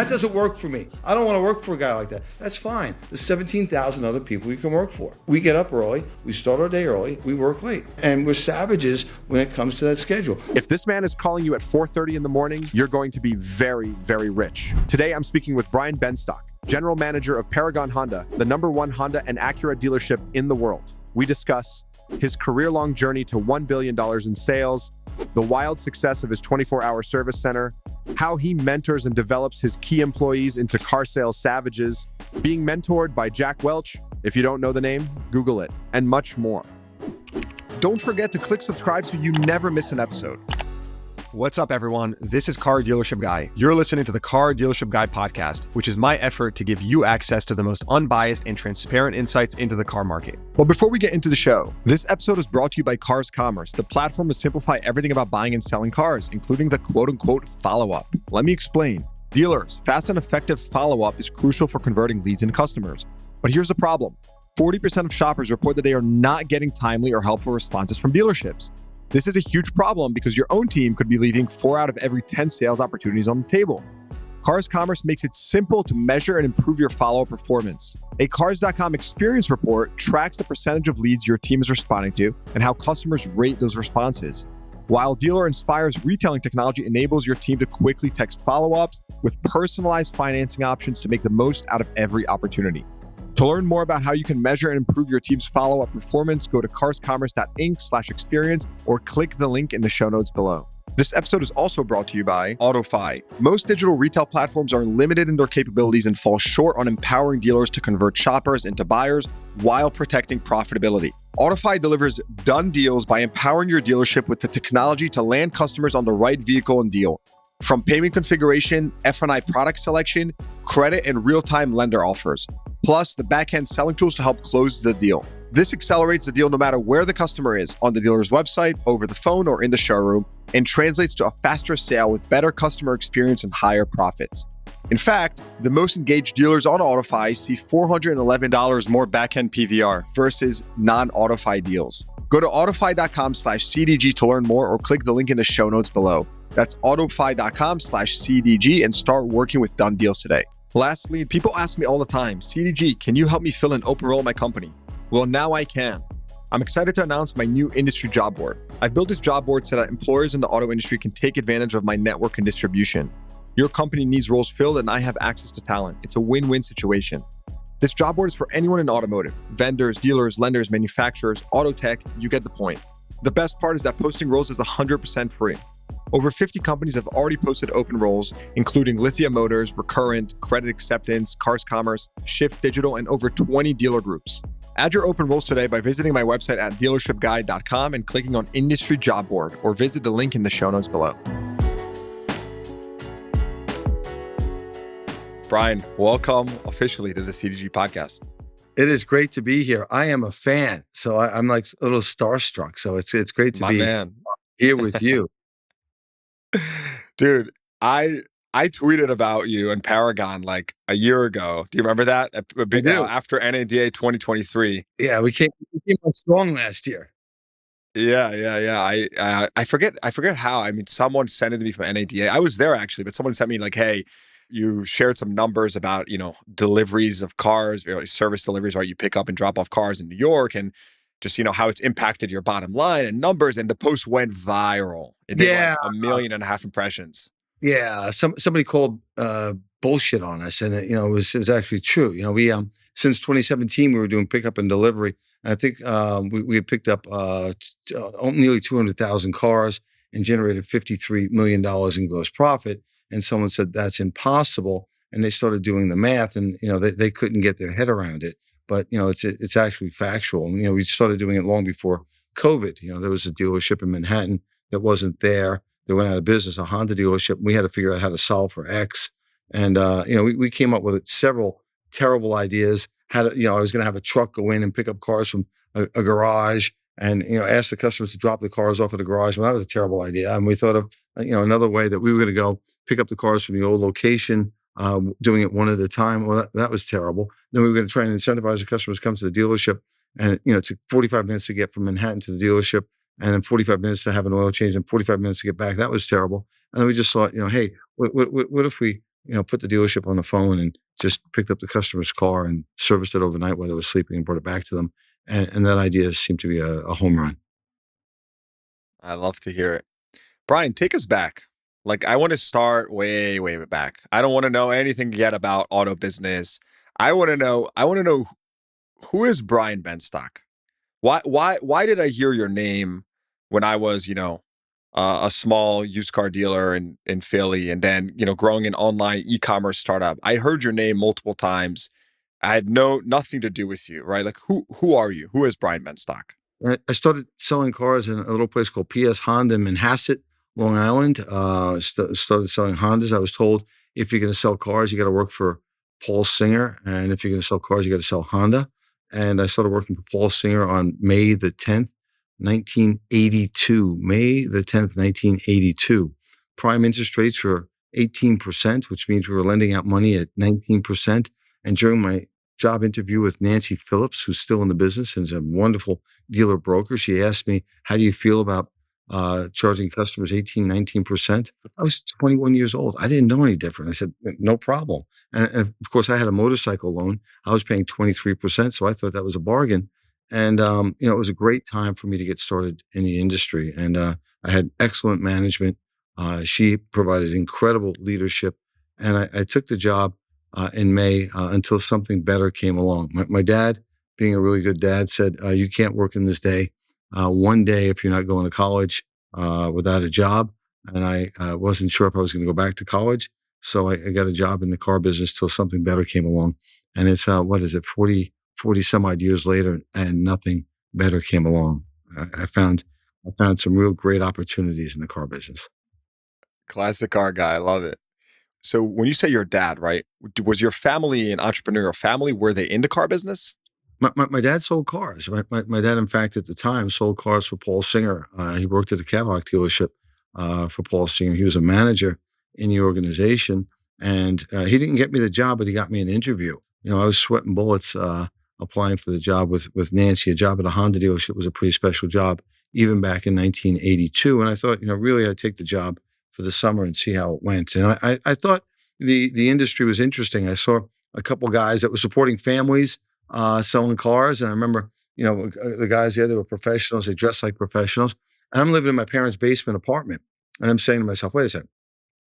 that doesn't work for me. I don't want to work for a guy like that. That's fine. There's 17,000 other people you can work for. We get up early, we start our day early, we work late. And we're savages when it comes to that schedule. If this man is calling you at 4:30 in the morning, you're going to be very, very rich. Today, I'm speaking with Brian Benstock, General Manager of Paragon Honda, the #1 Honda and Acura dealership in the world. We discuss his career-long journey to $1 billion in sales, the wild success of his 24-hour service center, how he mentors and develops his key employees into car sales savages, being mentored by Jack Welch, if you don't know the name, Google it, and much more. Don't forget to click subscribe so you never miss an episode. What's up, everyone? This is Car Dealership Guy. You're listening to the Car Dealership Guy podcast, which is my effort to give you access to the most unbiased and transparent insights into the car market. But before we get into the show, this episode is brought to you by Cars Commerce, the platform to simplify everything about buying and selling cars, including the quote-unquote follow-up. Let me explain. Dealers, fast and effective follow-up is crucial for converting leads into customers. But here's the problem. 40% of shoppers report that they are not getting timely or helpful responses from dealerships. This is a huge problem because your own team could be leaving 4 out of every 10 sales opportunities on the table. Cars Commerce makes it simple to measure and improve your follow-up performance. A Cars.com experience report tracks the percentage of leads your team is responding to and how customers rate those responses. While Dealer Inspire's retailing technology enables your team to quickly text follow-ups with personalized financing options to make the most out of every opportunity. To learn more about how you can measure and improve your team's follow-up performance, go to carscommerce.inc/experience or click the link in the show notes below. This episode is also brought to you by AutoFi. Most digital retail platforms are limited in their capabilities and fall short on empowering dealers to convert shoppers into buyers while protecting profitability. AutoFi delivers done deals by empowering your dealership with the technology to land customers on the right vehicle and deal. From payment configuration, F&I product selection, credit, and real-time lender offers. Plus, the back-end selling tools to help close the deal. This accelerates the deal no matter where the customer is, on the dealer's website, over the phone, or in the showroom, and translates to a faster sale with better customer experience and higher profits. In fact, the most engaged dealers on AutoFi see $411 more back-end PVR versus non-AutoFi deals. Go to autofi.com/CDG to learn more or click the link in the show notes below. That's autofi.com/CDG and start working with done deals today. Lastly, people ask me all the time, CDG, can you help me fill an open role in my company? Well, now I can. I'm excited to announce my new industry job board. I've built this job board so that employers in the auto industry can take advantage of my network and distribution. Your company needs roles filled and I have access to talent. It's a win-win situation. This job board is for anyone in automotive, vendors, dealers, lenders, manufacturers, auto tech, you get the point. The best part is that posting roles is 100% free. Over 50 companies have already posted open roles, including Lithia Motors, Recurrent, Credit Acceptance, Cars Commerce, Shift Digital, and over 20 dealer groups. Add your open roles today by visiting my website at dealershipguide.com and clicking on Industry Job Board, or visit the link in the show notes below. Brian, welcome officially to the CDG podcast. It is great to be here. I am a fan, so I'm like a little starstruck. So it's great to be here with you. Dude, I tweeted about you and Paragon like a year ago. Do you remember that? After NADA 2023. Yeah, we came on strong last year. Yeah. I forget how. I mean, someone sent it to me from NADA. I was there actually, but someone sent me like, hey, you shared some numbers about, deliveries of cars, service deliveries, right? You pick up and drop off cars in New York and just, how it's impacted your bottom line and numbers. And the post went viral. It did like 1.5 million impressions. Yeah. Somebody called bullshit on us. And, it was actually true. We, since 2017, we were doing pickup and delivery. And I think we had picked up nearly 200,000 cars and generated $53 million in gross profit. And someone said, that's impossible. And they started doing the math and, they couldn't get their head around it. But, it's actually factual. And, we started doing it long before COVID. There was a dealership in Manhattan that wasn't there. They went out of business, a Honda dealership. We had to figure out how to solve for X. And, we came up with several terrible ideas. I was going to have a truck go in and pick up cars from a garage and, ask the customers to drop the cars off at the garage. Well, that was a terrible idea. And we thought of, another way that we were going to go pick up the cars from the old location, doing it one at a time. Well, that was terrible. Then we were going to try and incentivize the customers to come to the dealership. And, it took 45 minutes to get from Manhattan to the dealership and then 45 minutes to have an oil change and 45 minutes to get back. That was terrible. And then we just thought, hey, what if we put the dealership on the phone and just picked up the customer's car and serviced it overnight while they were sleeping and brought it back to them. And that idea seemed to be a home run. I love to hear it. Brian, take us back. Like, I want to start way, way back. I don't want to know anything yet about auto business. I want to know who is Brian Benstock? Why did I hear your name when I was, a small used car dealer in Philly, and then, growing an online e-commerce startup? I heard your name multiple times. I had nothing to do with you, right? Like, who are you? Who is Brian Benstock? I started selling cars in a little place called PS Honda in Manhasset, Long Island. Started selling Hondas. I was told if you're going to sell cars, you got to work for Paul Singer, and if you're going to sell cars, you got to sell Honda. And I started working for Paul Singer on May the 10th, 1982. May the 10th, 1982. Prime interest rates were 18%, which means we were lending out money at 19%. And during my job interview with Nancy Phillips, who's still in the business and is a wonderful dealer broker, she asked me, how do you feel about charging customers 18, 19%? I was 21 years old. I didn't know any different. I said, no problem. And of course, I had a motorcycle loan. I was paying 23%, so I thought that was a bargain. And, it was a great time for me to get started in the industry. And I had excellent management. She provided incredible leadership. And I took the job in May until something better came along. My dad, being a really good dad, said, you can't work in this day. One day, if you're not going to college without a job. And I wasn't sure if I was going to go back to college. So I got a job in the car business till something better came along. And it's, 40 some odd years later, and nothing better came along. I found some real great opportunities in the car business. Classic car guy. I love it. So when you say your dad, right? Was your family an entrepreneurial family? Were they in the car business? My dad sold cars. My dad, in fact, at the time, sold cars for Paul Singer. He worked at the Cadillac dealership for Paul Singer. He was a manager in the organization, and he didn't get me the job, but he got me an interview. I was sweating bullets applying for the job with Nancy. A job at a Honda dealership was a pretty special job, even back in 1982. And I thought, really, I'd take the job for the summer and see how it went. And I thought the industry was interesting. I saw a couple guys that were supporting families selling cars. And I remember, the guys there, they were professionals. They dressed like professionals. And I'm living in my parents' basement apartment. And I'm saying to myself, wait a second,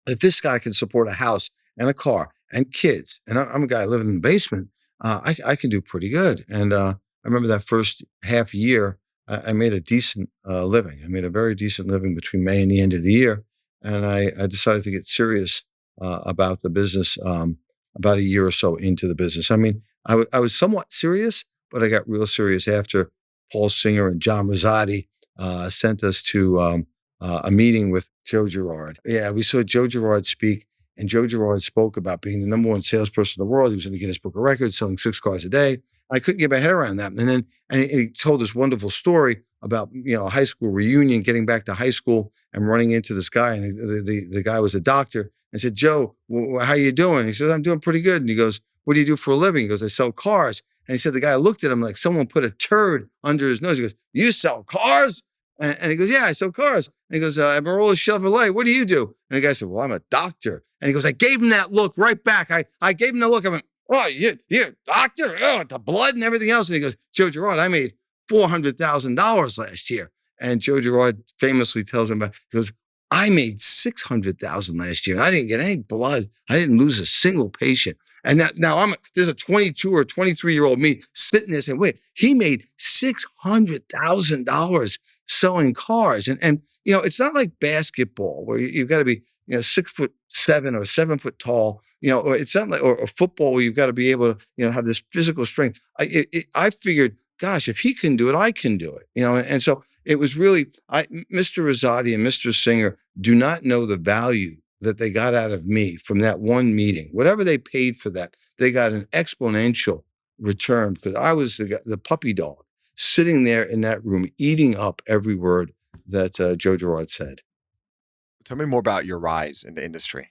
if this guy can support a house and a car and kids, and I'm a guy living in the basement, I can do pretty good. And I remember that first half year, I made a decent living. I made a very decent living between May and the end of the year. And I decided to get serious about the business about a year or so into the business. I mean, I was somewhat serious, but I got real serious after Paul Singer and John Rosati sent us to a meeting with Joe Girard. Yeah, we saw Joe Girard speak, and Joe Girard spoke about being the number one salesperson in the world. He was in the Guinness Book of Records, selling 6 cars a day. I couldn't get my head around that. And he told this wonderful story about, a high school reunion, getting back to high school and running into this guy. And the guy was a doctor, and said, Joe, how you doing? He said, I'm doing pretty good. And he goes, what do you do for a living? He goes, I sell cars. And he said, the guy looked at him like someone put a turd under his nose. He goes, you sell cars? And he goes, yeah, I sell cars. And he goes, Amarola Chevrolet, what do you do? And the guy said, well, I'm a doctor. And he goes, I gave him that look right back. I gave him the look. I went, oh, you're a doctor? Oh, the blood and everything else. And he goes, Joe Girard, I made $400,000 last year. And Joe Girard famously tells him, he goes, I made $600,000 last year. And I didn't get any blood. I didn't lose a single patient. And now there's a 22 or 23-year-old me sitting there saying, wait, he made $600,000 selling cars. And it's not like basketball where you've got to be, 6'7" or 7 foot tall, or it's not like, or football where you've got to be able to, have this physical strength. I figured, gosh, if he can do it, I can do it, and so it was really, Mr. Rosati and Mr. Singer do not know the value that they got out of me from that one meeting. Whatever they paid for that, they got an exponential return, because I was the puppy dog sitting there in that room, eating up every word that Joe Girard said. Tell me more about your rise in the industry,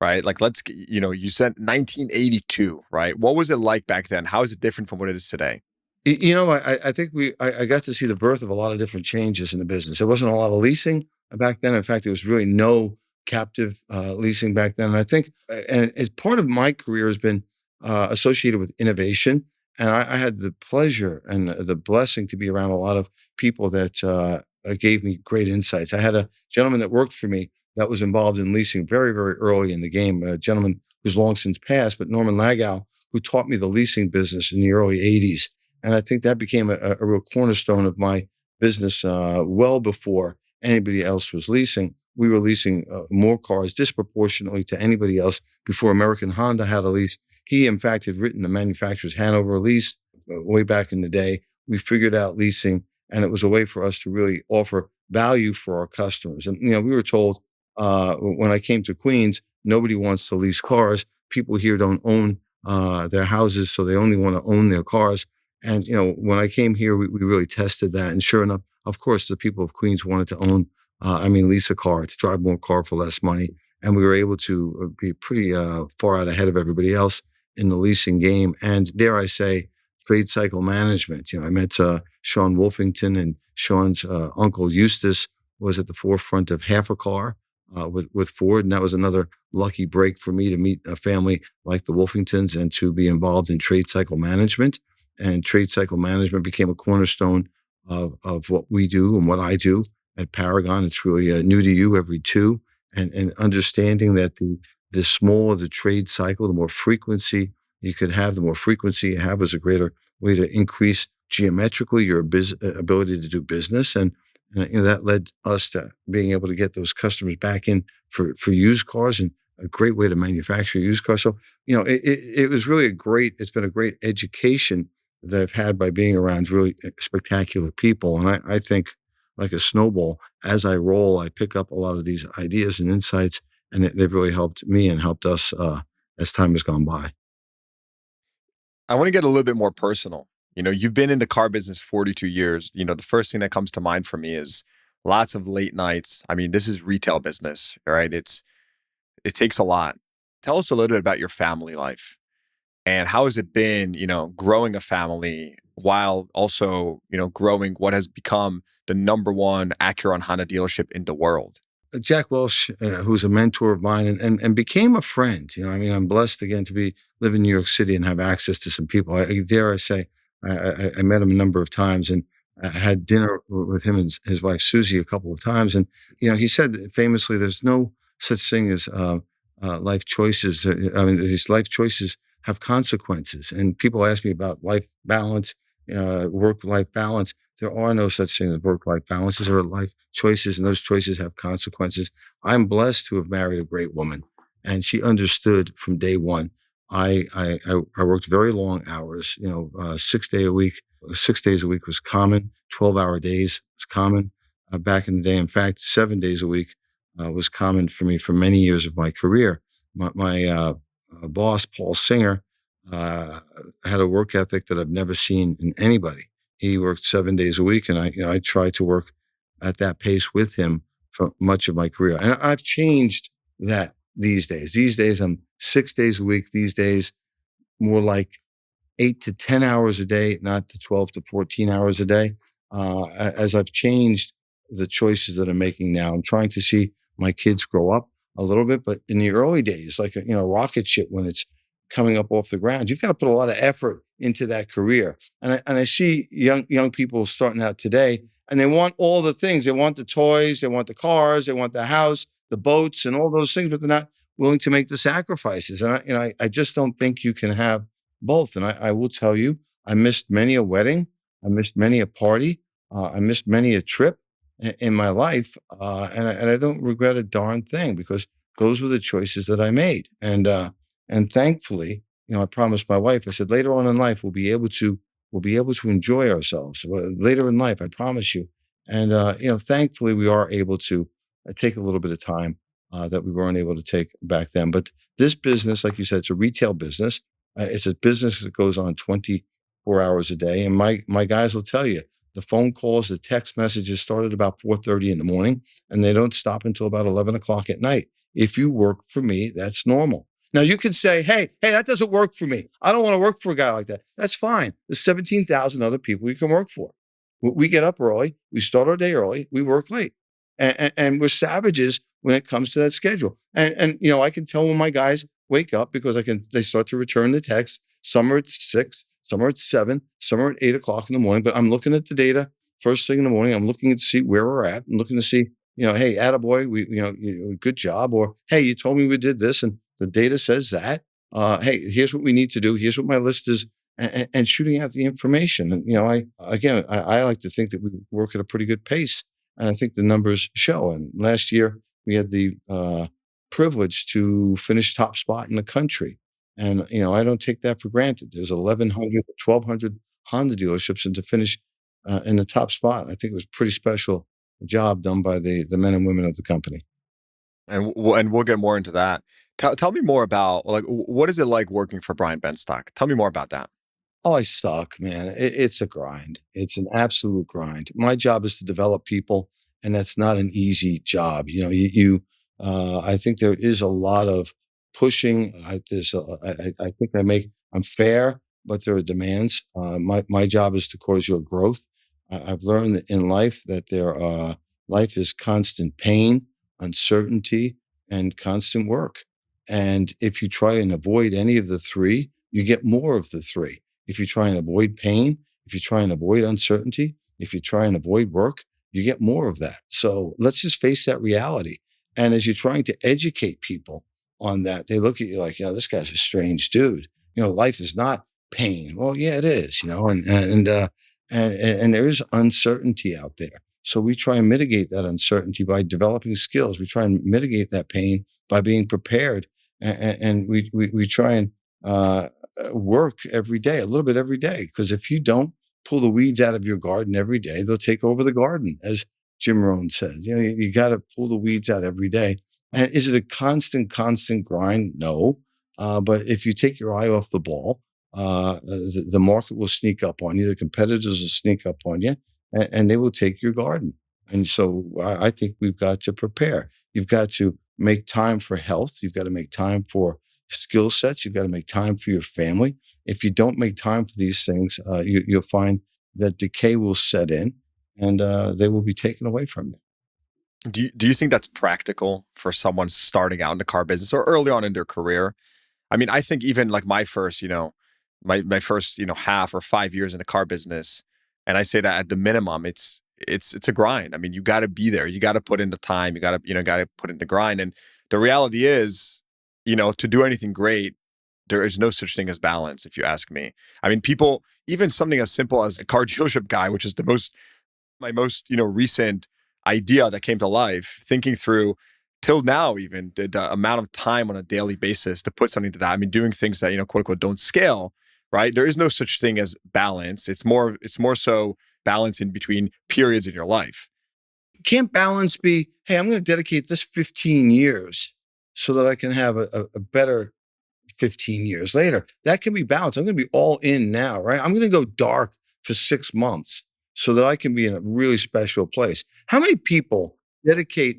right? Like, you said 1982, right? What was it like back then? How is it different from what it is today? I think I got to see the birth of a lot of different changes in the business. There wasn't a lot of leasing back then. In fact, there was really no captive leasing back then. And I think, and as part of my career has been associated with innovation. And I had the pleasure and the blessing to be around a lot of people that gave me great insights. I had a gentleman that worked for me that was involved in leasing very, very early in the game, a gentleman who's long since passed, but Norman Lagow, who taught me the leasing business in the early 80s. And I think that became a real cornerstone of my business well before anybody else was leasing. We were leasing more cars disproportionately to anybody else before American Honda had a lease. He, in fact, had written the manufacturer's Hanover lease way back in the day. We figured out leasing, and it was a way for us to really offer value for our customers. And, we were told when I came to Queens, nobody wants to lease cars. People here don't own their houses, so they only want to own their cars. And, when I came here, we really tested that. And sure enough, of course, the people of Queens wanted to own, lease a car, to drive more car for less money. And we were able to be pretty far out ahead of everybody else in the leasing game. And dare I say, trade cycle management. I met Sean Wolfington, and Sean's uncle Eustace was at the forefront of half a car with Ford. And that was another lucky break for me to meet a family like the Wolfingtons and to be involved in trade cycle management. And trade cycle management became a cornerstone of what we do and what I do at Paragon. It's really new to you every two. And understanding that the smaller the trade cycle, the more frequency you could have, the more frequency you have is a greater way to increase geometrically your ability to do business. And that led us to being able to get those customers back in for used cars, and a great way to manufacture used cars. So, it was really it's been a great education that I've had by being around really spectacular people. And I think, like a snowball, as I roll, I pick up a lot of these ideas and insights, and they've really helped me and helped us as time has gone by. I want to get a little bit more personal. You've been in the car business 42 years. The first thing that comes to mind for me is lots of late nights. I mean, this is retail business, right? It takes a lot. Tell us a little bit about your family life and how has it been, growing a family while also, growing what has become the number one Acura and Honda dealership in the world. Jack Welsh, who's a mentor of mine and became a friend. I'm blessed again to live in New York City and have access to some people. Dare I say, I met him a number of times, and I had dinner with him and his wife Susie a couple of times. And he said famously, "There's no such thing as life choices. These life choices have consequences." And people ask me about life balance, work-life balance. There are no such thing as work-life balances or life choices, and those choices have consequences. I'm blessed to have married a great woman, and she understood from day one. I worked very long hours, 6 day a week. 6 days a week was common. 12-hour days was common back in the day. In fact, 7 days a week was common for me for many years of my career. My boss, Paul Singer, had a work ethic that I've never seen in anybody. He worked 7 days a week, and I tried to work at that pace with him for much of my career. And I've changed that these days. These days, I'm 6 days a week. These days, more like 8 to 10 hours a day, not to 12 to 14 hours a day. As I've changed the choices that I'm making now, I'm trying to see my kids grow up a little bit. But in the early days, like a rocket ship when it's coming up off the ground, you've got to put a lot of effort into that career. And I see young people starting out today, and they want all the things. They want the toys, they want the cars, they want the house, the boats, and all those things, but they're not willing to make the sacrifices. And I just don't think you can have both. And I will tell you, I missed many a wedding, I missed many a party, I missed many a trip in my life, and I don't regret a darn thing, because those were the choices that I made. And thankfully, I promised my wife, I said, later on in life, we'll be able to enjoy ourselves. Later in life, I promise you. And thankfully, we are able to take a little bit of time that we weren't able to take back then. But this business, like you said, it's a retail business. It's a business that goes on 24 hours a day. And my guys will tell you, the phone calls, the text messages start at about 4:30 in the morning, and they don't stop until about 11 o'clock at night. If you work for me, that's normal. Now you could say, hey, that doesn't work for me. I don't want to work for a guy like that. That's fine. There's 17,000 other people you can work for. We get up early. We start our day early. We work late. And we're savages when it comes to that schedule. And I can tell when my guys wake up because they start to return the text. Some are at 6, some are at 7, some are at 8 o'clock in the morning. But I'm looking at the data first thing in the morning. I'm looking to see where we're at. I'm looking to see, hey, attaboy, good job. Or, hey, you told me we did this and the data says that. Hey, here's what we need to do. Here's what my list is, and shooting out the information. And, I like to think that we work at a pretty good pace. And I think the numbers show. And last year we had the privilege to finish top spot in the country. And, I don't take that for granted. There's 1,100, 1,200 Honda dealerships, and to finish in the top spot, I think it was a pretty special job done by the men and women of the company. And we'll get more into that. Tell me more about, like, what is it like working for Brian Benstock? Tell me more about that. Oh, I suck, man. It's a grind. It's an absolute grind. My job is to develop people, and that's not an easy job. I think there is a lot of pushing. I think I'm fair, but there are demands. My job is to cause your growth. I've learned that in life that life is constant pain, uncertainty, and constant work. And if you try and avoid any of the three, you get more of the three. If you try and avoid pain, if you try and avoid uncertainty, if you try and avoid work, you get more of that. So let's just face that reality. And as you're trying to educate people on that, they look at you like, this guy's a strange dude. Life is not pain. Well, yeah, it is, and there is uncertainty out there. So we try and mitigate that uncertainty by developing skills. We try and mitigate that pain by being prepared. And we try and work every day, a little bit every day. Because if you don't pull the weeds out of your garden every day, they'll take over the garden, as Jim Rohn says. You got to pull the weeds out every day. And is it a constant grind? No. But if you take your eye off the ball, the market will sneak up on you. The competitors will sneak up on you, and they will take your garden. And so I think we've got to prepare. You've got to make time for health. You've got to make time for skill sets. You've got to make time for your family. If you don't make time for these things, you'll find that decay will set in, and they will be taken away from you. Do you think that's practical for someone starting out in the car business or early on in their career? I mean, I think even like my first, my first, half or 5 years in the car business, and I say that at the minimum, it's a grind. I mean, you got to be there. You got to put in the time. You got to put in the grind. And the reality is, to do anything great, there is no such thing as balance, if you ask me. I mean, people, even something as simple as a car dealership guy, which is my most, recent idea that came to life, thinking through till now, even the amount of time on a daily basis to put something to that. I mean, doing things that, quote unquote, don't scale, right? There is no such thing as balance. It's more so balance in between periods in your life. Can't balance be, hey, I'm going to dedicate this 15 years so that I can have a better 15 years later? That can be balanced. I'm going to be all in now, right? I'm going to go dark for 6 months so that I can be in a really special place. How many people dedicate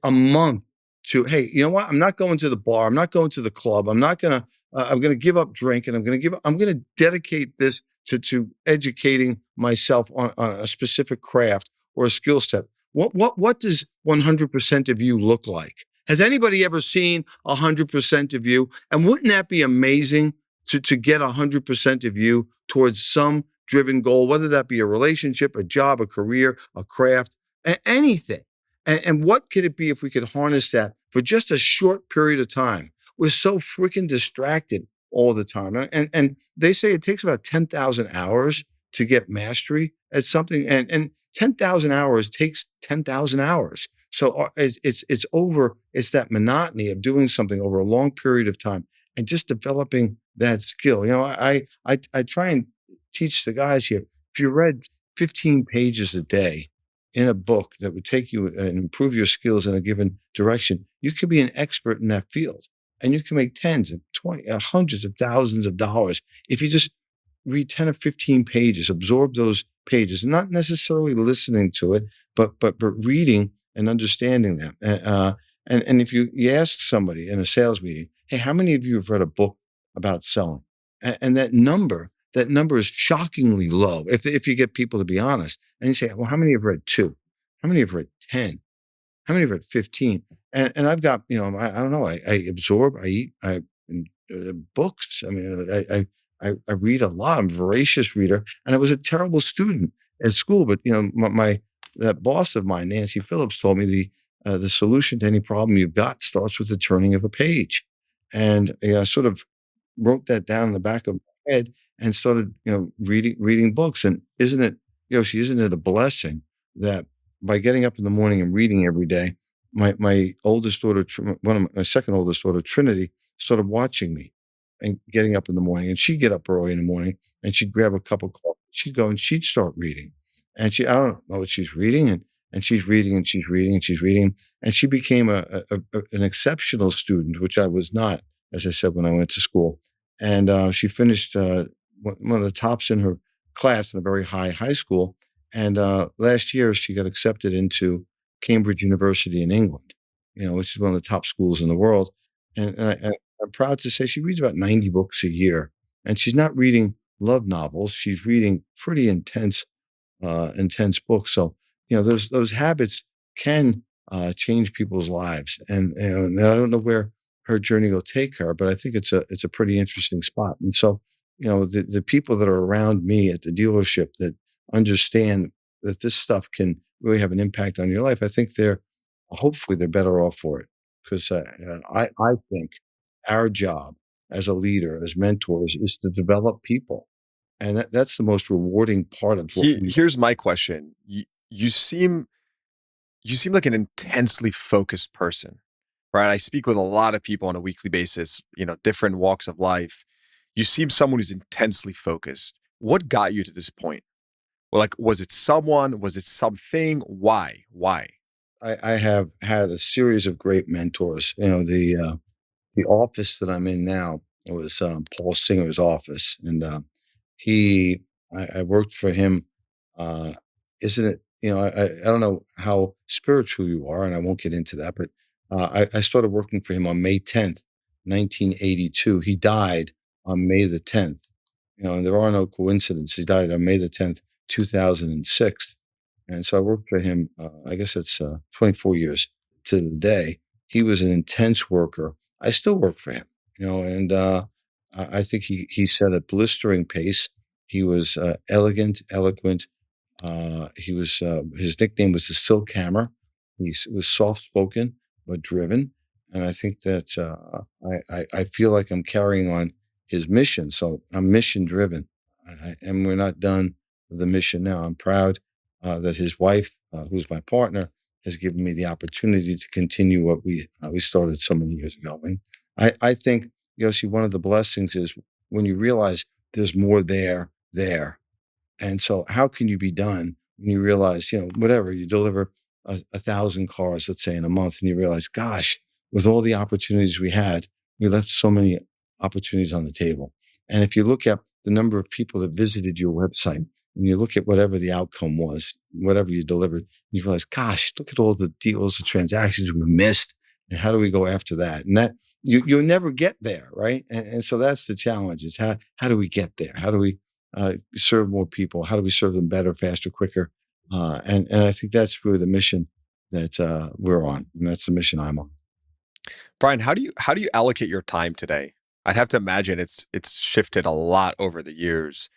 a month to, hey, you know what? I'm not going to the bar. I'm not going to the club. I'm going to give up drinking. I'm going to dedicate this to educating myself on a specific craft or a skill set. What does 100% of you look like? Has anybody ever seen 100% of you? And wouldn't that be amazing to get 100% of you towards some driven goal, whether that be a relationship, a job, a career, a craft, anything? And what could it be if we could harness that for just a short period of time? We're so freaking distracted all the time. And they say it takes about 10,000 hours to get mastery at something. And 10,000 hours takes 10,000 hours. So it's that monotony of doing something over a long period of time and just developing that skill. I try and teach the guys here, if you read 15 pages a day in a book that would take you and improve your skills in a given direction, you could be an expert in that field. And you can make tens and 20, hundreds of thousands of dollars if you just read 10 or 15 pages, absorb those pages, not necessarily listening to it, but reading and understanding them. And if you ask somebody in a sales meeting, hey, how many of you have read a book about selling? And that number is shockingly low if you get people to be honest. And you say, well, how many have read 2? How many have read 10? How many read 15? And I've got, I don't know, I absorb, I eat, books. I mean, I read a lot. I'm a voracious reader, and I was a terrible student at school. But that boss of mine, Nancy Phillips, told me the solution to any problem you've got starts with the turning of a page, and I sort of wrote that down in the back of my head and started, reading books. And isn't it a blessing that by getting up in the morning and reading every day, my oldest daughter, my second oldest daughter, Trinity, started watching me and getting up in the morning. And she'd get up early in the morning and she'd grab a cup of coffee. She'd go and she'd start reading. And I don't know what she's reading, and she's reading and she's reading and she's reading. And she became an exceptional student, which I was not, as I said, when I went to school. And she finished one of the tops in her class in a very high school. And last year, she got accepted into Cambridge University in England, which is one of the top schools in the world. And I'm proud to say she reads about 90 books a year. And she's not reading love novels. She's reading pretty intense books. So, those habits can change people's lives. And I don't know where her journey will take her, but I think it's a pretty interesting spot. And so, the people that are around me at the dealership that understand that this stuff can really have an impact on your life, I think hopefully they're better off for it. Because I think our job as a leader, as mentors, is to develop people. And that's the most rewarding part of what we. Here's my question. You seem like an intensely focused person, right? I speak with a lot of people on a weekly basis, different walks of life. You seem someone who's intensely focused. What got you to this point? Well, like, was it someone? Was it something? Why? I have had a series of great mentors. The office that I'm in now was Paul Singer's office, and I worked for him. Uh, isn't it? I don't know how spiritual you are, and I won't get into that, but I started working for him on May 10th, 1982. He died on May the 10th. And there are no coincidences. He died on May the 10th, 2006. And so I worked for him, I guess it's 24 years to the day. He was an intense worker. I still work for him, and I think he set a blistering pace. He was elegant, eloquent. His nickname was the Silk Hammer. He was soft-spoken but driven. And I think that I feel like I'm carrying on his mission. So I'm mission-driven. And we're not done with the mission now. I'm proud that his wife, who's my partner, has given me the opportunity to continue what we started so many years ago. And I think, Yossi, one of the blessings is when you realize there's more there. And so how can you be done when you realize, whatever, you deliver 1,000 cars, let's say, in a month, and you realize, gosh, with all the opportunities we had, we left so many opportunities on the table. And if you look at the number of people that visited your website, and you look at whatever the outcome was, whatever you delivered, you realize, gosh, look at all the deals, the transactions we missed, and how do we go after that? And that you'll never get there, right? And so that's the challenge: is how do we get there? How do we serve more people? How do we serve them better, faster, quicker? And I think that's really the mission that we're on, and that's the mission I'm on. Brian, how do you allocate your time today? I'd have to imagine it's shifted a lot over the years.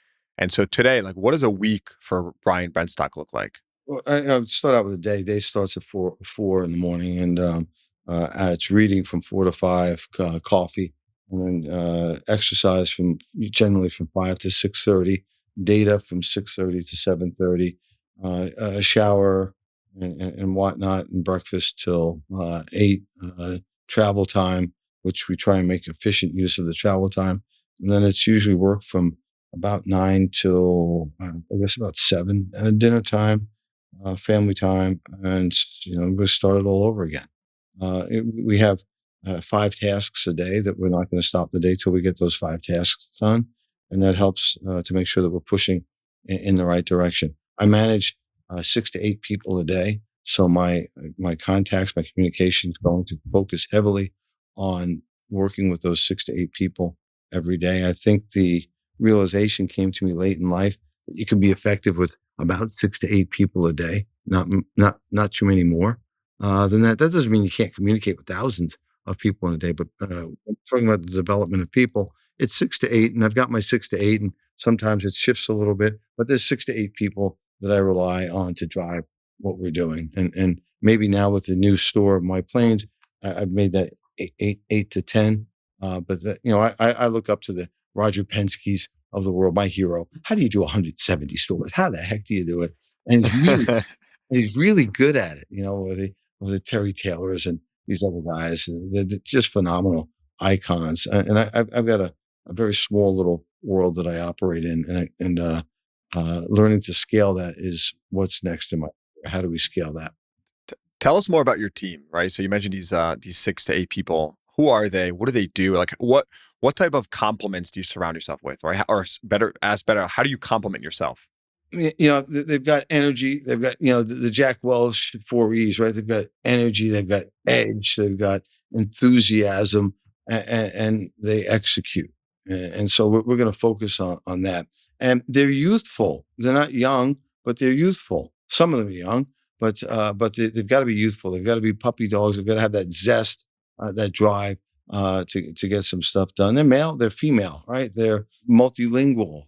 And so today, like, what does a week for Brian Benstock look like? Well, I would start out with a day. Day starts at four in the morning, and it's reading from 4 to 5, coffee, and then exercise generally from 5 to 6:30, data from 6:30 to 7:30, a shower and whatnot, and breakfast till 8. Travel time, which we try and make efficient use of the travel time, and then it's usually work from about 9 till I guess about 7. Dinner time, family time, and we start it all over again. We have 5 tasks a day that we're not going to stop the day till we get those 5 tasks done, and that helps to make sure that we're pushing in the right direction. I manage 6 to 8 people a day, so my contacts, my communication is going to focus heavily on working with those 6 to 8 people every day. I think the realization came to me late in life that you can be effective with about 6 to 8 people a day, not too many more. then that doesn't mean you can't communicate with thousands of people in a day. But talking about the development of people, it's 6 to 8, and I've got my 6 to 8, and sometimes it shifts a little bit. But there's 6 to 8 people that I rely on to drive what we're doing, and maybe now with the new store of my planes, I've made that 8 to 10. But I look up to the Roger Penske's of the world, my hero. How do you do 170 stores? How the heck do you do it? And he's really good at it. With the Terry Taylors and these other guys, they're just phenomenal icons. And I've got a very small little world that I operate in, and learning to scale that is what's next in my. How do we scale that? Tell us more about your team, right? So you mentioned these 6 to 8 people. Who are they? What do they do? Like what type of compliments do you surround yourself with, right? Or better, how do you compliment yourself? They've got energy. They've got, the Jack Welch 4 E's, right? They've got energy. They've got edge. They've got enthusiasm, and they execute. And so we're going to focus on that. And they're youthful. They're not young, but they're youthful. Some of them are young, but they've got to be youthful. They've got to be puppy dogs. They've got to have that zest, that drive, to get some stuff done. They're male. They're female, right? They're multilingual.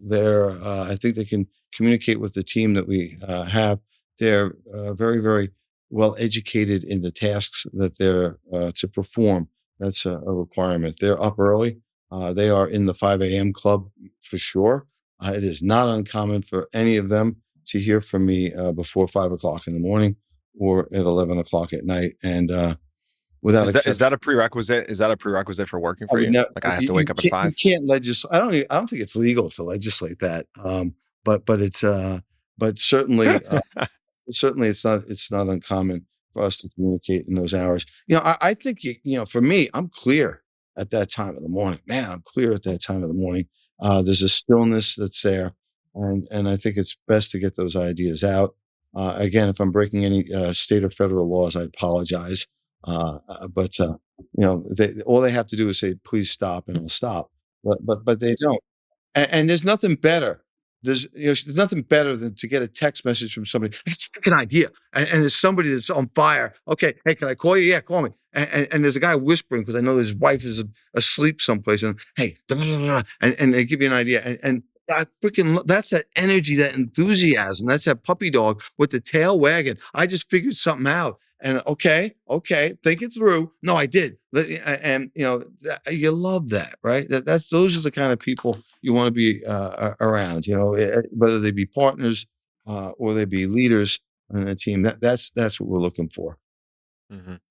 I think they can communicate with the team that we have. They're very, very well educated in the tasks that they're to perform. That's a requirement. They're up early. They are in the 5 a.m. club for sure. It is not uncommon for any of them to hear from me before 5 o'clock in the morning or at 11 o'clock at night. And without Is that a prerequisite? Is that a prerequisite for working I for would you? know Like I have to you wake up at you 5? can't legislate. I don't think it's legal to legislate that. But it's but certainly it's not uncommon for us to communicate in those hours. I think for me, I'm clear at that time of the morning. Man, I'm clear at that time of the morning. There's a stillness that's there, and I think it's best to get those ideas out. Again, if I'm breaking any state or federal laws, I apologize. But all they have to do is say, "Please stop," and I'll stop. But they don't. And there's nothing better. There's nothing better than to get a text message from somebody. I got a freaking idea, and there's somebody that's on fire. Okay, hey, can I call you? Yeah, call me. And there's a guy whispering because I know his wife is asleep someplace. And hey, da, da, da, da, and they give you an idea. And I freaking that's that energy, that enthusiasm. That's that puppy dog with the tail wagging. I just figured something out. And okay, think it through. No, I did. And you love that, right? Those are the kind of people you want to be around. Whether they be partners or they be leaders in a team. That's what we're looking for.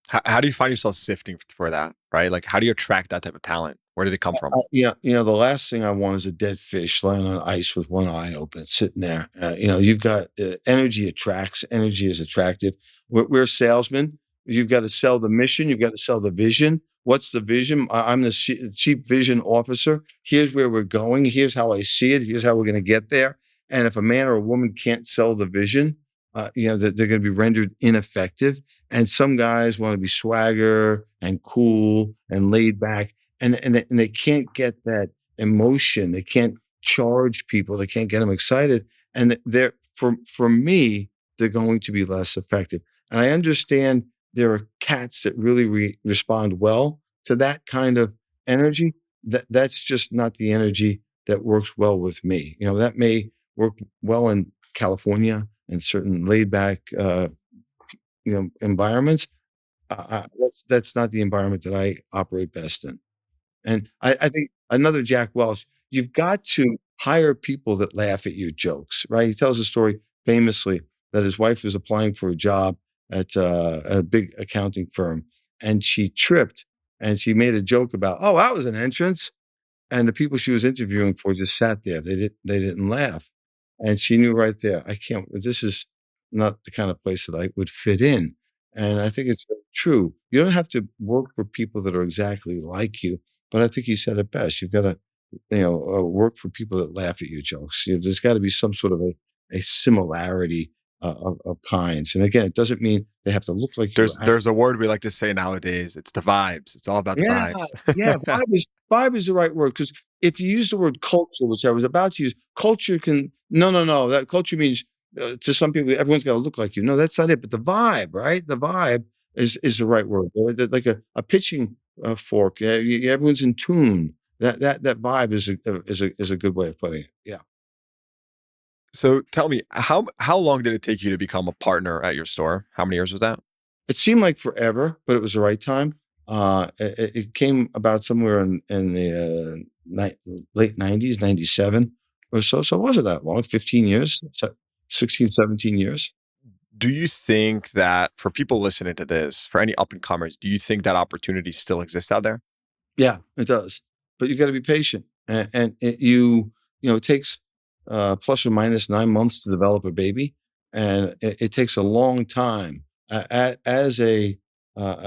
How do you find yourself sifting for that, right? Like, how do you attract that type of talent? Where did it come from? Yeah, the last thing I want is a dead fish lying on ice with one eye open, sitting there. You've got energy attracts. Energy is attractive. We're salesmen. You've got to sell the mission. You've got to sell the vision. What's the vision? I'm the chief vision officer. Here's where we're going. Here's how I see it. Here's how we're going to get there. And if a man or a woman can't sell the vision, that they're going to be rendered ineffective. And some guys want to be swagger and cool and laid back, and they can't get that emotion. They can't charge people. They can't get them excited. And they're for me, they're going to be less effective. And I understand there are cats that really respond well to that kind of energy. That's just not the energy that works well with me. That may work well in California and certain laid back, environments. That's not the environment that I operate best in. And I think another Jack Welch, you've got to hire people that laugh at your jokes, right? He tells a story famously that his wife was applying for a job at a big accounting firm, and she tripped and she made a joke about, "Oh, that was an entrance." And the people she was interviewing for just sat there. They didn't laugh. And she knew right there, this is not the kind of place that I would fit in. And I think it's very true. You don't have to work for people that are exactly like you, but I think you said it best. You've got to, work for people that laugh at your jokes. There's got to be some sort of a similarity of kinds. And again, it doesn't mean they have to look like you. There's a word we like to say nowadays. It's the vibes. It's all about the Yeah, vibes. yeah, vibe is the right word, because if you use the word culture, which I was about to use, culture can no, that culture means, to some people, everyone's gotta look like you. No, that's not it, but the vibe, right? The vibe, is the right word. Like a pitching fork. Everyone's in tune. That vibe is a good way of putting it. Yeah. So tell me, how long did it take you to become a partner at your store? How many years was that? It seemed like forever, but it was the right time. It came about somewhere in the late 90s, 97 or so. So it wasn't that long, 15 years, 16, 17 years. Do you think that for people listening to this, for any up and comers, do you think that opportunity still exists out there? Yeah, it does. But you got to be patient. And it takes plus or minus 9 months to develop a baby. And it takes a long time. As a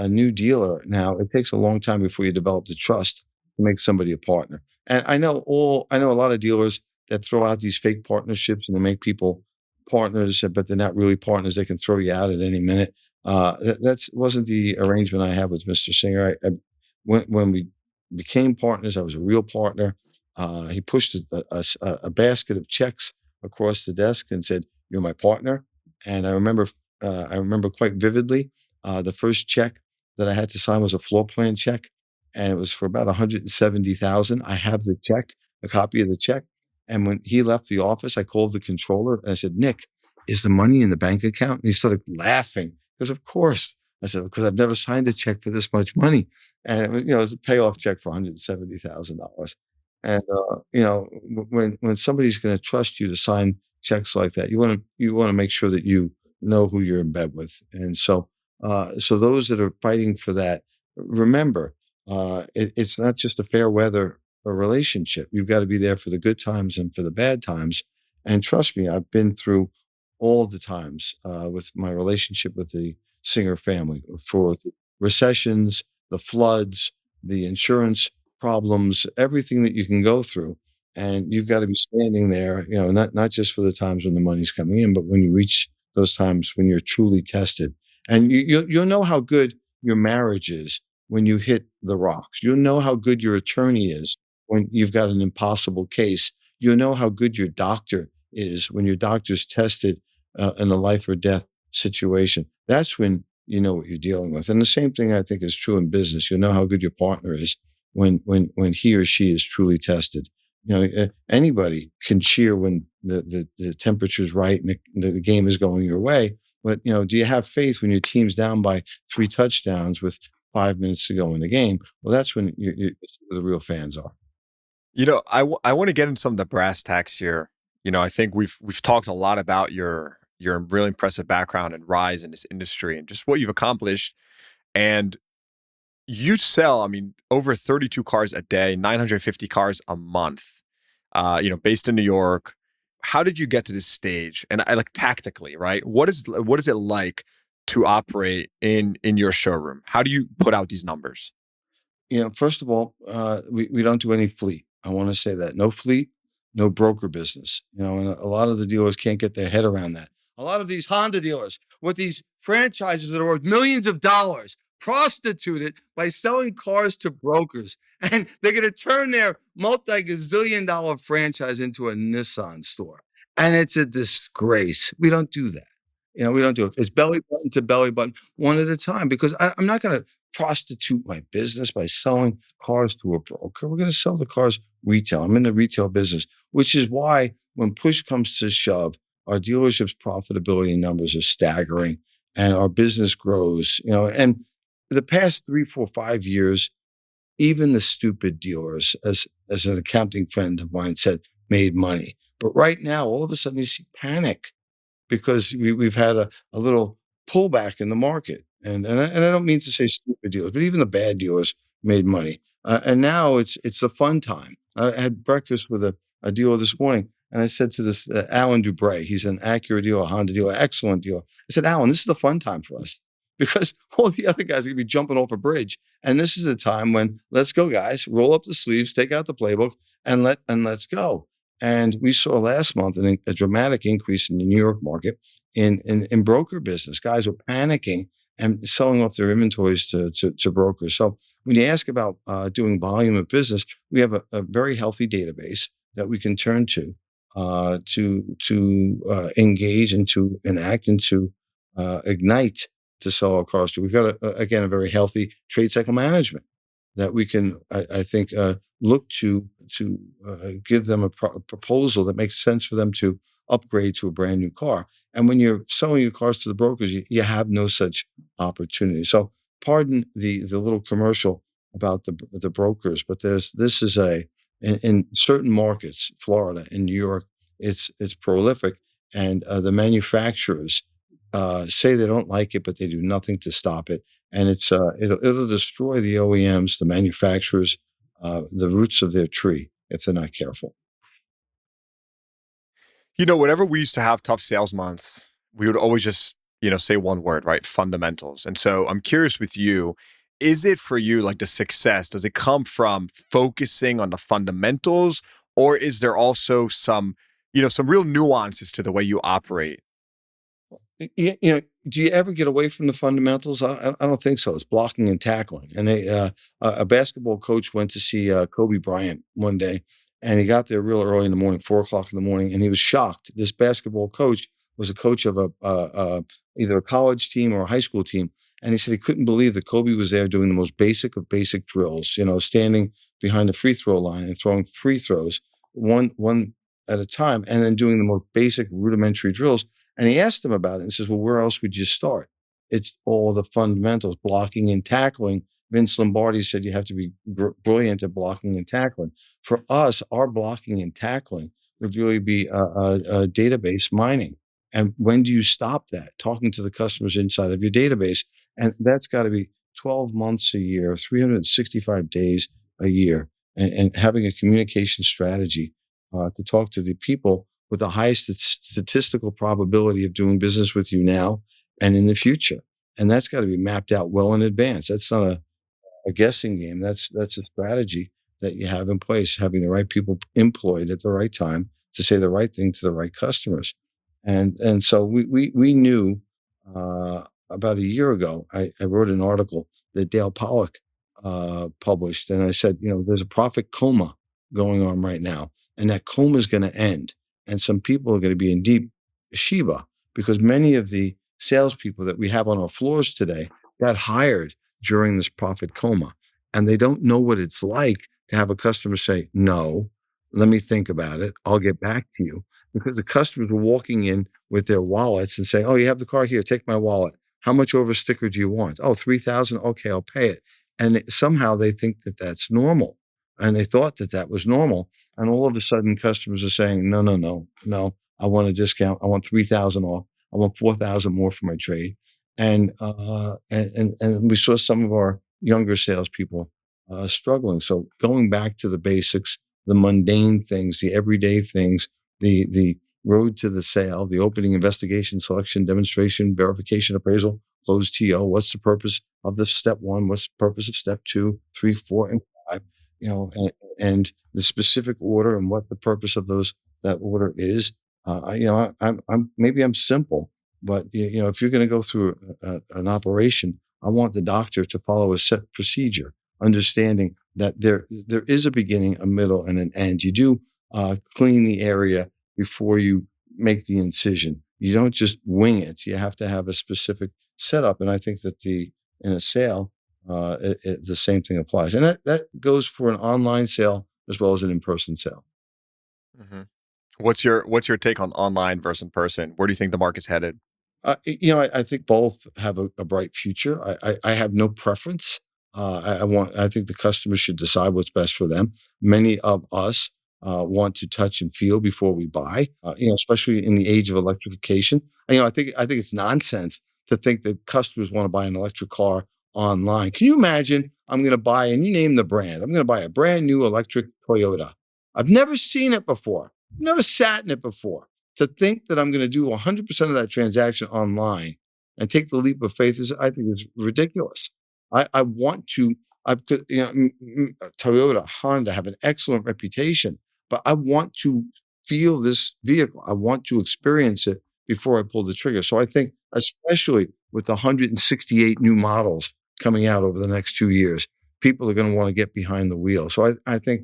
new dealer now, it takes a long time before you develop the trust to make somebody a partner. And I know a lot of dealers that throw out these fake partnerships and they make people partners, but they're not really partners. They can throw you out at any minute. That's wasn't the arrangement I had with Mr. Singer. When we became partners, I was a real partner. He pushed a basket of checks across the desk and said, "You're my partner." And I remember quite vividly, the first check that I had to sign was a floor plan check, and it was for about 170,000. I have the check, a copy of the check. And when he left the office, I called the controller and I said, "Nick, is the money in the bank account?" And he started laughing because, of course, I said, "Because I've never signed a check for this much money." And it was a payoff check for $170,000. And when somebody's going to trust you to sign checks like that, you want to make sure that you know who you're in bed with. And so those that are fighting for that, remember, it's not just a fair weather relationship. You've got to be there for the good times and for the bad times. And trust me, I've been through all the times with my relationship with the Singer family, for the recessions, the floods, the insurance problems, everything that you can go through. And you've got to be standing there, not just for the times when the money's coming in, but when you reach those times when you're truly tested. And you'll know how good your marriage is when you hit the rocks. You'll know how good your attorney is when you've got an impossible case. You'll know how good your doctor is when your doctor's tested in a life or death situation. That's when you know what you're dealing with. And the same thing I think is true in business. You'll know how good your partner is when he or she is truly tested. Anybody can cheer when the temperature's right and the game is going your way. But do you have faith when your team's down by 3 touchdowns with 5 minutes to go in the game? Well, that's when the real fans are. I want to get into some of the brass tacks here. I think we've talked a lot about your really impressive background and rise in this industry and just what you've accomplished. And you sell, I mean, over 32 cars a day, 950 cars a month. Based in New York. How did you get to this stage? And I like tactically, right? What is it like to operate in your showroom? How do you put out these numbers? First of all, we don't do any fleet. I want to say that no fleet, no broker business. And a lot of the dealers can't get their head around that. A lot of these Honda dealers with these franchises that are worth millions of dollars, prostituted by selling cars to brokers, and they're going to turn their multi-gazillion dollar franchise into a Nissan store, and it's a disgrace. We don't do that. We don't do it. It's belly button to belly button, one at a time, because I'm not going to prostitute my business by selling cars to a broker. We're going to sell the cars retail. I'm in the retail business, which is why when push comes to shove, our dealership's profitability numbers are staggering and our business grows, and the past 3, 4, 5 years, even the stupid dealers, as an accounting friend of mine said, made money. But right now, all of a sudden you see panic because we've had a little pullback in the market. And I don't mean to say stupid dealers, but even the bad dealers made money. And now it's a fun time. I had breakfast with a dealer this morning, and I said to this Alan Dubray, he's an Acura dealer, a Honda dealer, excellent dealer. I said, Alan, this is the fun time for us because all the other guys are going to be jumping off a bridge, and this is the time when let's go, guys, roll up the sleeves, take out the playbook, and let's go. And we saw last month a dramatic increase in the New York market in broker business. Guys are panicking and selling off their inventories to brokers. So when you ask about doing volume of business, we have a very healthy database that we can turn to engage and to enact and to ignite to sell our cars to. We've got, again, a very healthy trade cycle management that we can, I think, look to give them a proposal that makes sense for them to upgrade to a brand new car. And when you're selling your cars to the brokers, you have no such opportunity. So, pardon the little commercial about the brokers, but this is in certain markets, Florida and New York, it's prolific, and the manufacturers say they don't like it, but they do nothing to stop it. And it'll destroy the OEMs, the manufacturers, the roots of their tree if they're not careful. Whenever we used to have tough sales months, we would always just, say one word, right? Fundamentals. And so I'm curious with you, is it for you like the success? Does it come from focusing on the fundamentals, or is there also some real nuances to the way you operate? Do you ever get away from the fundamentals? I don't think so. It's blocking and tackling. And a basketball coach went to see Kobe Bryant one day, and he got there real early in the morning, 4 o'clock in the morning, and he was shocked. This basketball coach was a coach of either a college team or a high school team, and he said he couldn't believe that Kobe was there doing the most basic of basic drills. Standing behind the free throw line and throwing free throws one at a time, and then doing the most basic rudimentary drills. And he asked him about it and says, well, where else would you start? It's all the fundamentals, blocking and tackling. Vince Lombardi said you have to be brilliant at blocking and tackling. For us, our blocking and tackling would really be a database mining. And when do you stop that? Talking to the customers inside of your database. And that's got to be 12 months a year, 365 days a year, and having a communication strategy to talk to the people with the highest statistical probability of doing business with you now and in the future. And that's got to be mapped out well in advance. That's not a guessing game. That's a strategy that you have in place, having the right people employed at the right time to say the right thing to the right customers. And so we knew about a year ago, I wrote an article that Dale Pollock published, and I said, there's a profit coma going on right now, and that coma is going to end. And some people are going to be in deep Shiba because many of the salespeople that we have on our floors today got hired during this profit coma. And they don't know what it's like to have a customer say, no, let me think about it. I'll get back to you. Because the customers were walking in with their wallets and saying, oh, you have the car here, take my wallet. How much over sticker do you want? Oh, 3,000. Okay, I'll pay it. And somehow they think that that's normal. And they thought that that was normal. And all of a sudden, customers are saying, no, no, no, no. I want a discount. I want 3,000 off. I want 4,000 more for my trade. And we saw some of our younger salespeople struggling. So going back to the basics, the mundane things, the everyday things, the road to the sale, the opening, investigation, selection, demonstration, verification, appraisal, close TO. What's the purpose of the step one? What's the purpose of step 2, 3, 4, and 5? And the specific order and what the purpose of that order is. I'm simple, but if you're going to go through an operation, I want the doctor to follow a set procedure, understanding that there is a beginning, a middle, and an end. You do clean the area before you make the incision. You don't just wing it. You have to have a specific setup. And I think that in a sale, the same thing applies. And that goes for an online sale as well as an in-person sale. Mm-hmm. What's your take on online versus in person? Where do you think the market's headed? I think both have a bright future. I have no preference. I think the customer should decide what's best for them. Many of us want to touch and feel before we buy, especially in the age of electrification. I think it's nonsense to think that customers want to buy an electric car online. Can you imagine? I'm going to buy, and you name the brand. I'm going to buy a brand new electric Toyota. I've never seen it before. Never sat in it before. To think that I'm going to do 100% of that transaction online and take the leap of faith I think is ridiculous. I want to. Toyota, Honda have an excellent reputation, but I want to feel this vehicle. I want to experience it before I pull the trigger. So I think, especially with the 168 new models coming out over the next 2 years, people are going to want to get behind the wheel. So I think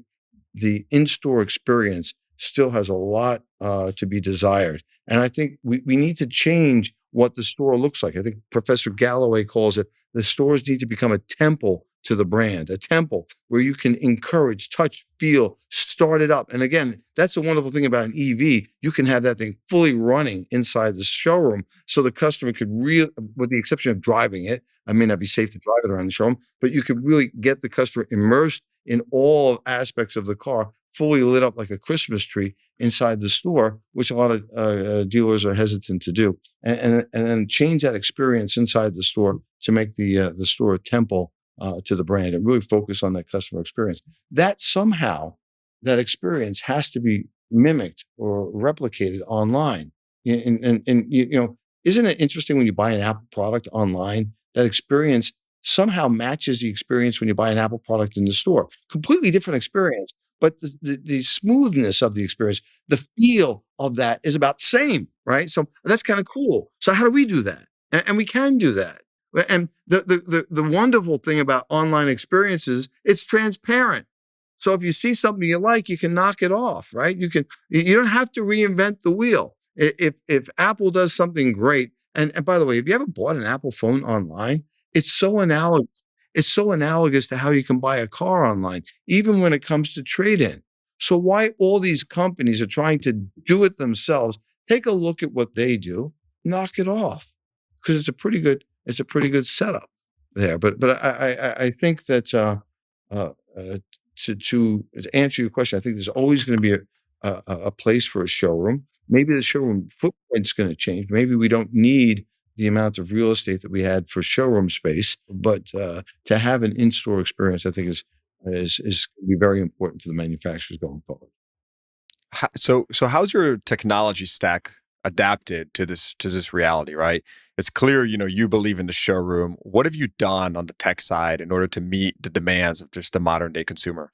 the in-store experience still has a lot to be desired. And I think we need to change what the store looks like. I think Professor Galloway calls it the stores need to become a temple to the brand, a temple where you can encourage, touch, feel, start it up. And again, that's the wonderful thing about an EV. You can have that thing fully running inside the showroom so the customer could really, with the exception of driving it, I may not be safe to drive it around the showroom, but you could really get the customer immersed in all aspects of the car, fully lit up like a Christmas tree inside the store, which a lot of dealers are hesitant to do, and then change that experience inside the store to make the store a temple to the brand and really focus on that customer experience. That somehow, that experience has to be mimicked or replicated online. And isn't it interesting when you buy an Apple product online, that experience somehow matches the experience when you buy an Apple product in the store? Completely different experience, but the smoothness of the experience, the feel of that is about the same, right? So that's kind of cool. So how do we do that? And we can do that. And the wonderful thing about online experiences, it's transparent. So if you see something you like, you can knock it off, right? You don't have to reinvent the wheel. If Apple does something great, and by the way, if you ever bought an Apple phone online, it's so analogous. It's so analogous to how you can buy a car online, even when it comes to trade-in. So why all these companies are trying to do it themselves? Take a look at what they do, knock it off, because it's a pretty good setup there. But I think that to answer your question, I think there's always going to be a place for a showroom. Maybe the showroom footprint's going to change. Maybe we don't need the amount of real estate that we had for showroom space, but to have an in-store experience, I think is going to be very important for the manufacturers going forward. So how's your technology stack adapted to this reality, right? It's clear, you believe in the showroom. What have you done on the tech side in order to meet the demands of just the modern day consumer?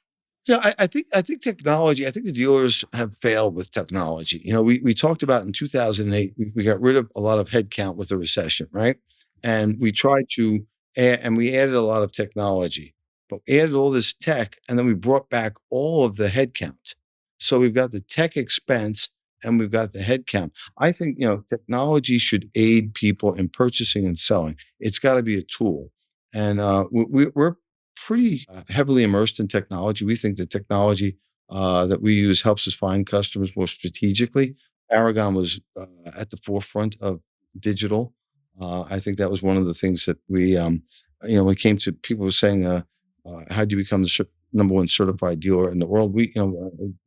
Yeah, I think technology. I think the dealers have failed with technology. We talked about in 2008, we got rid of a lot of headcount with the recession, right? And we tried to, and we added a lot of technology, but we added all this tech, and then we brought back all of the headcount. So we've got the tech expense and we've got the headcount. I think technology should aid people in purchasing and selling. It's got to be a tool, and we're pretty heavily immersed in technology. We think the technology that we use helps us find customers more strategically. Paragon was at the forefront of digital. I think that was one of the things that when it came to people were saying, how do you become the number one certified dealer in the world?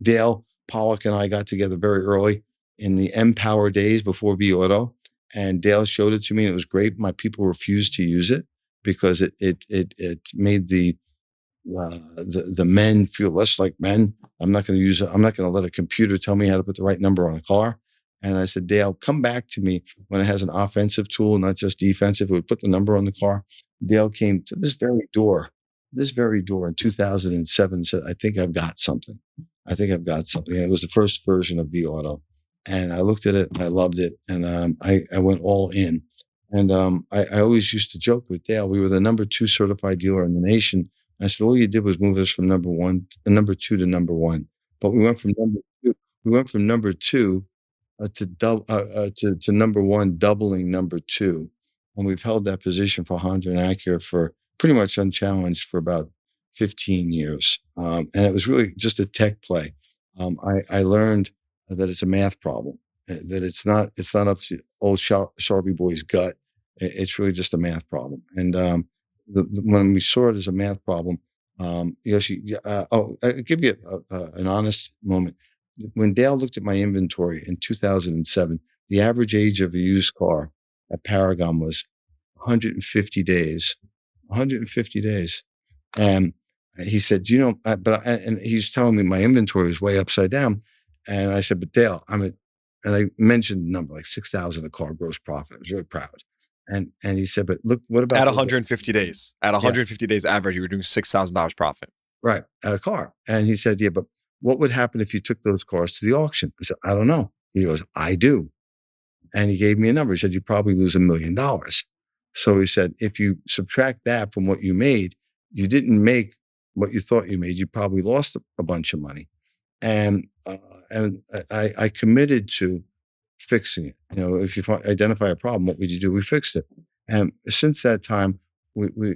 Dale Pollock and I got together very early in the Empower days before V Auto, and Dale showed it to me. And it was great. My people refused to use it because it made the men feel less like men. I'm not going to use it. I'm not going to let a computer tell me how to put the right number on a car. And I said, Dale, come back to me when it has an offensive tool, not just defensive. It would put the number on the car. Dale came to this very door in 2007 and said, I think I've got something. And it was the first version of V Auto. And I looked at it and I loved it. And I went all in. And I always used to joke with Dale, we were the number 2 certified dealer in the nation. I said, all you did was move us from number 2 to number 1. But we went from number 2 to number 1, doubling number 2. And we've held that position for Honda and Acura for pretty much unchallenged for about 15 years. And it was really just a tech play. I learned that it's a math problem, that it's not up to old Sharpie boy's gut. It's really just a math problem. And when we saw it as a math problem, I'll give you an honest moment. When Dale looked at my inventory in 2007, the average age of a used car at Paragon was 150 days. 150 days. And he said, and he's telling me my inventory was way upside down. And I said, but Dale, and I mentioned the number like 6,000 a car gross profit. I was really proud. And he said, but look, what about at 150 days? At 150 days average, you were doing $6,000 profit. Right, at a car. And he said, yeah, but what would happen if you took those cars to the auction? I said, I don't know. He goes, I do. And he gave me a number. He said, you probably lose $1 million. So he said, if you subtract that from what you made, you didn't make what you thought you made. You probably lost a bunch of money. And I committed to fixing it. If you identify a problem, what would you do? We fixed it. And since that time,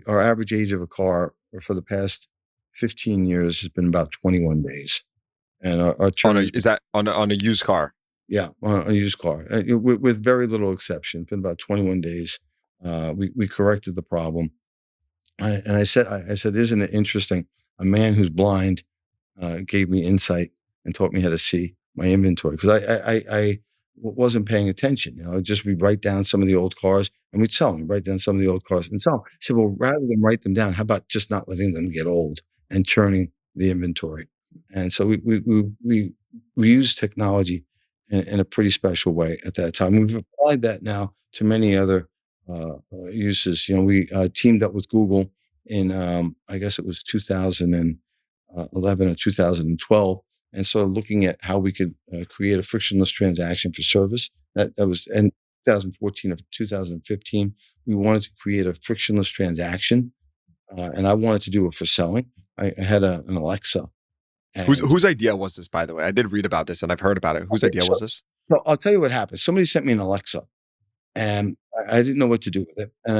our average age of a car for the past 15 years has been about 21 days. And our turn Is that on a used car? Yeah, on a used car, with very little exception. It's been about 21 days. We corrected the problem. And I said, isn't it interesting? A man who's blind gave me insight and taught me how to see my inventory, because I wasn't paying attention. We'd write down some of the old cars and we'd sell them. Write down some of the old cars and sell them. I said, well, rather than write them down, how about just not letting them get old and turning the inventory? And so we use technology in a pretty special way at that time. We've applied that now to many other uses. We teamed up with Google in I guess it was 2011 or 2012, and so looking at how we could create a frictionless transaction for service. That was in 2014 or 2015. We wanted to create a frictionless transaction, and I wanted to do it for selling. I had an Alexa. Whose idea was this, by the way? I did read about this and I've heard about it. Whose idea was this? So I'll tell you what happened. Somebody sent me an Alexa, and I didn't know what to do with it. And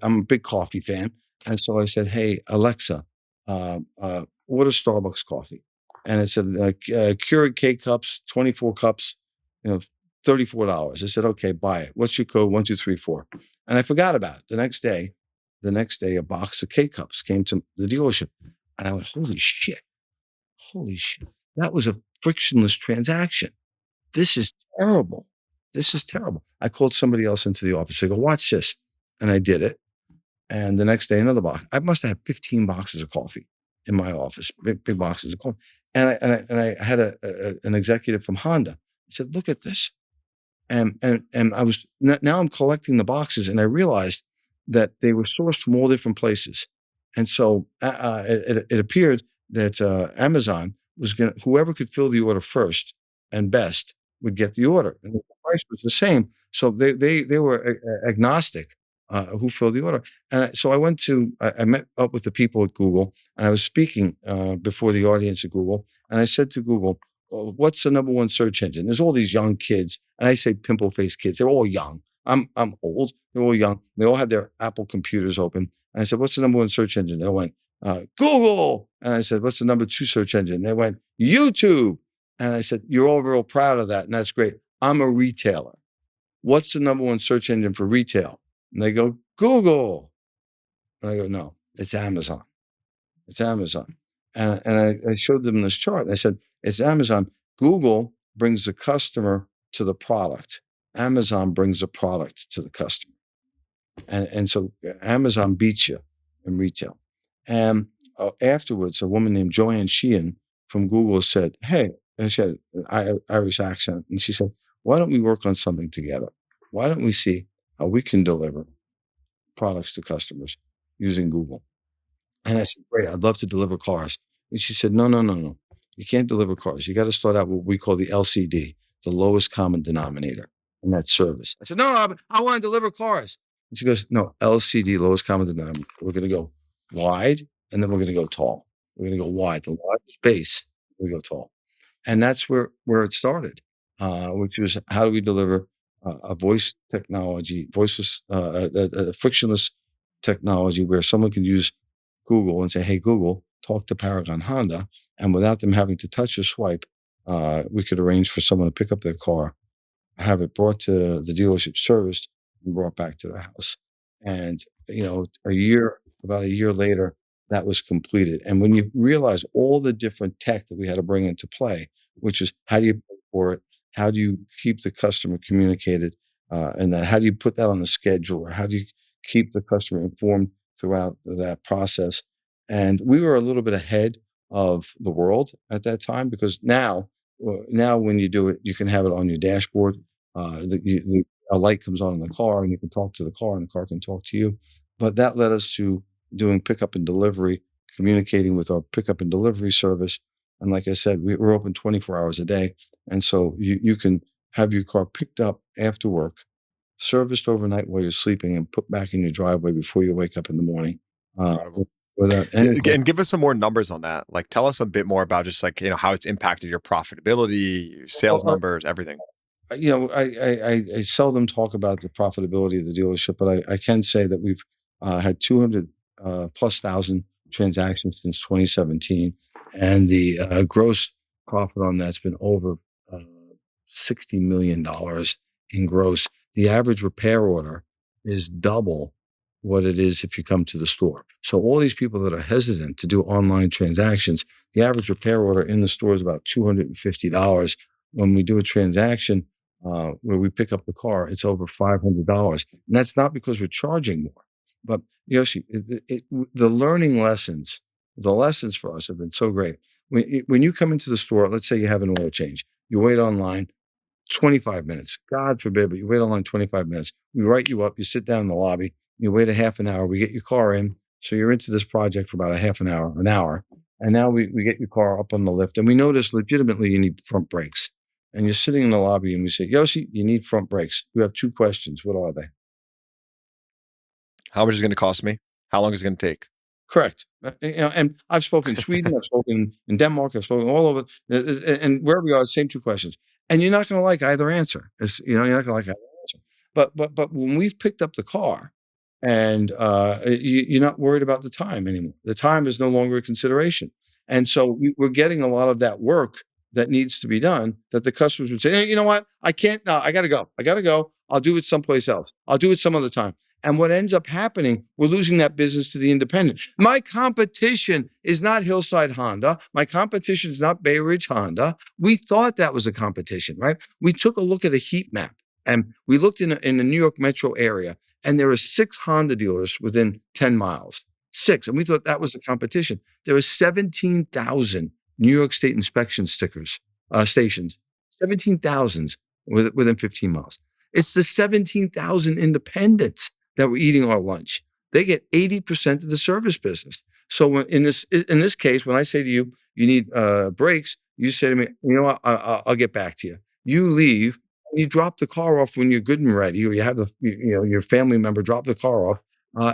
I'm a big coffee fan. And so I said, hey, Alexa, order Starbucks coffee. And it said, Keurig K-Cups, 24 cups, $34. I said, okay, buy it. What's your code? 1234. And I forgot about it. The next day, a box of K-Cups came to the dealership. And I went, holy shit. That was a frictionless transaction. This is terrible. I called somebody else into the office. I go, watch this. And I did it. And the next day, another box. I must have 15 boxes of coffee in my office, big boxes of coffee. And I had an executive from Honda. He said, look at this. And I was, now I'm collecting the boxes, and I realized that they were sourced from all different places. And so it appeared that Amazon was whoever could fill the order first and best would get the order, and the price was the same. So they were agnostic who filled the order. And so I met up with the people at Google, and I was speaking before the audience at Google, and I said to Google, what's the number one search engine? There's all these young kids, and I say pimple-faced kids. They're all young. I'm old. They're all young. They all had their Apple computers open. And I said, what's the number one search engine? They went, Google. And I said, what's the number two search engine? They went, YouTube. And I said, you're all real proud of that, and that's great. I'm a retailer. What's the number one search engine for retail? And they go, Google. And I go, no, it's Amazon. It's Amazon. And I showed them this chart. And I said, it's Amazon. Google brings the customer to the product. Amazon brings the product to the customer. And so Amazon beats you in retail. And afterwards, a woman named Joanne Sheehan from Google said, hey, and she had an Irish accent. And she said, why don't we work on something together? Why don't we see how we can deliver products to customers using Google? And I said, great, I'd love to deliver cars. And she said, no. You can't deliver cars. You got to start out what we call the LCD, the lowest common denominator, and that's service. I said, no, I want to deliver cars. And she goes, no, LCD, lowest common denominator. We're going to go wide, and then we're going to go tall. We're going to go wide, the largest base, we go tall. And that's where it started, which was how do we deliver a voice technology, a frictionless technology where someone can use Google and say, hey, Google, talk to Paragon Honda. And without them having to touch or swipe, we could arrange for someone to pick up their car, have it brought to the dealership, serviced, and brought back to the house. And, about a year later, that was completed. And when you realize all the different tech that we had to bring into play, which is how do you pay for it? How do you keep the customer communicated? And then how do you put that on the schedule? Or how do you keep the customer informed throughout that process? And we were a little bit ahead of the world at that time, because now when you do it, you can have it on your dashboard. A light comes on in the car, and you can talk to the car, and the car can talk to you. But that led us to doing pickup and delivery, communicating with our pickup and delivery service. And like I said, we're open 24 hours a day. And so you can have your car picked up after work, serviced overnight while you're sleeping, and put back in your driveway before you wake up in the morning. Without any And give us some more numbers on that. Like, tell us a bit more about just how it's impacted your profitability, your sales numbers, everything. I seldom talk about the profitability of the dealership, but I can say that we've had 200 plus thousand transactions since 2017, and the gross profit on that's been over uh, $60 million in gross. The average repair order is double what it is if you come to the store. So all these people that are hesitant to do online transactions, the average repair order in the store is about $250. When we do a transaction where we pick up the car, it's over $500. And that's not because we're charging more. But Yoshi, the learning lessons, the lessons for us have been so great. When you come into the store, let's say you have an oil change, you wait online 25 minutes, God forbid, but you wait online 25 minutes. We write you up, you sit down in the lobby, you wait a half an hour, we get your car in. So you're into this project for about a half an hour. And now we get your car up on the lift, and we notice legitimately you need front brakes. And you're sitting in the lobby and we say, Yoshi, you need front brakes. You have two questions. What are they? How much is it going to cost me? How long is it going to take? Correct. And I've spoken in Sweden, I've spoken in Denmark, I've spoken all over, and wherever we are, same two questions. And you're not going to like either answer. You're not going to like either answer. But when we've picked up the car, and you're not worried about the time anymore. The time is no longer a consideration, and so we're getting a lot of that work that needs to be done. That the customers would say, hey, you know what? I can't. No, I got to go. I got to go. I'll do it someplace else. I'll do it some other time. And what ends up happening, we're losing that business to the independent. My competition is not Hillside Honda. My competition is not Bay Ridge Honda. We thought that was a competition, right? We took a look at a heat map and we looked in the New York metro area, and there are 6 Honda dealers within 10 miles. 6. And we thought that was a competition. There are 17,000 New York State inspection stations, 17,000 within 15 miles. It's the 17,000 independents that were eating our lunch. They get 80% of the service business. So in this case, when I say to you, you need brakes, you say to me, you know what, I'll get back to you. You leave, and you drop the car off when you're good and ready, or you have your family member drop the car off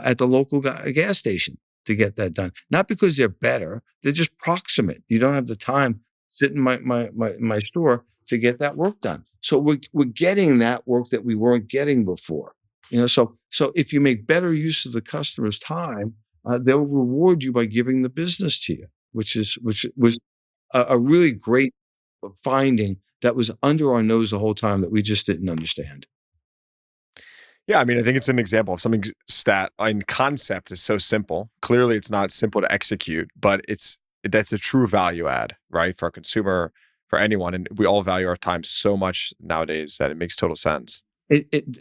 at the local gas station to get that done. Not because they're better, they're just proximate. You don't have the time to sit in my store to get that work done. So we're getting that work that we weren't getting before. So if you make better use of the customer's time, they'll reward you by giving the business to you, which was a really great finding that was under our nose the whole time that we just didn't understand. Yeah, I mean, I think it's an example of something stat in concept is so simple. Clearly, it's not simple to execute, but that's a true value add, right? For a consumer, for anyone. And we all value our time so much nowadays that it makes total sense.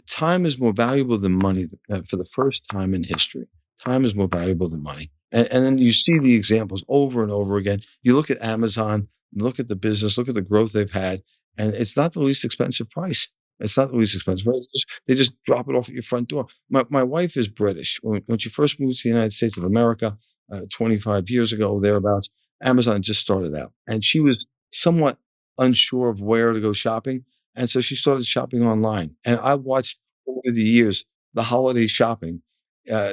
Time is more valuable than money for the first time in history. Time is more valuable than money. And then you see the examples over and over again. You look at Amazon, look at the business, look at the growth they've had, and it's not the least expensive price. It's not the least expensive price. They just drop it off at your front door. My wife is British. When she first moved to the United States of America 25 years ago, thereabouts, Amazon just started out. And she was somewhat unsure of where to go shopping. And so she started shopping online. And I watched over the years the holiday shopping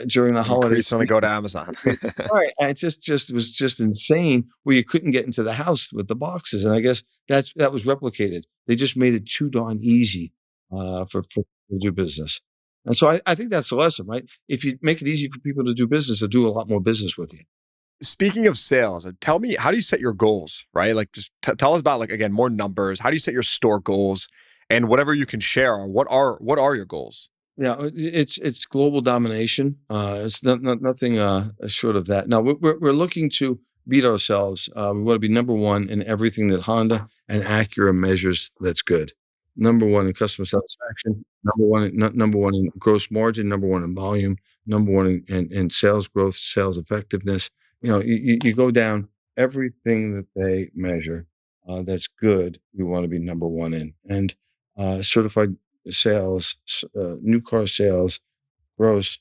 during the holiday Increasingly go to Amazon. season. Right. And it just was just insane where you couldn't get into the house with the boxes. And I guess that was replicated. They just made it too darn easy for people to do business. And so I think that's the lesson, right? If you make it easy for people to do business, they'll do a lot more business with you. Speaking of sales, tell me, how do you set your goals, right? Like just tell us about, like, again, more numbers. How do you set your store goals, and whatever you can share? What are your goals? Yeah, it's global domination. It's nothing short of that. No, we're looking to beat ourselves. We want to be number one in everything that Honda and Acura measures that's good. Number one in customer satisfaction. Number one in gross margin. Number one in volume. Number one in sales growth, sales effectiveness. You go down everything that they measure that's good. We want to be number one in, and certified sales, new car sales, gross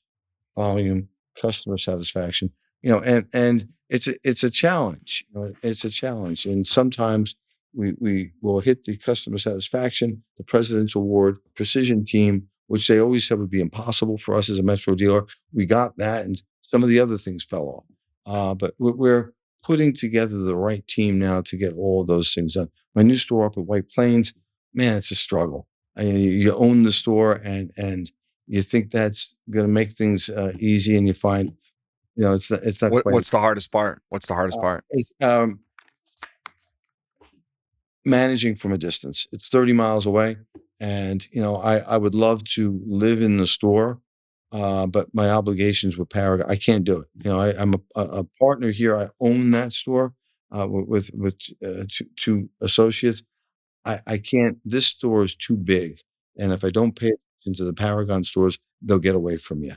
volume, customer satisfaction. And it's a challenge. It's a challenge, and sometimes we will hit the customer satisfaction, the President's Award, precision team, which they always said would be impossible for us as a Metro dealer. We got that, and some of the other things fell off. But we're putting together the right team now to get all of those things done. My new store up at White Plains, man, it's a struggle. I mean, you own the store, and you think that's going to make things easy, and you find, it's not quite. What's the hardest part? What's the hardest part? It's managing from a distance. It's 30 miles away. And, I would love to live in the store, but my obligations with Paragon, I can't do it. I'm a partner here. I own that store with two associates. I can't, this store is too big. And if I don't pay attention to the Paragon stores, they'll get away from you.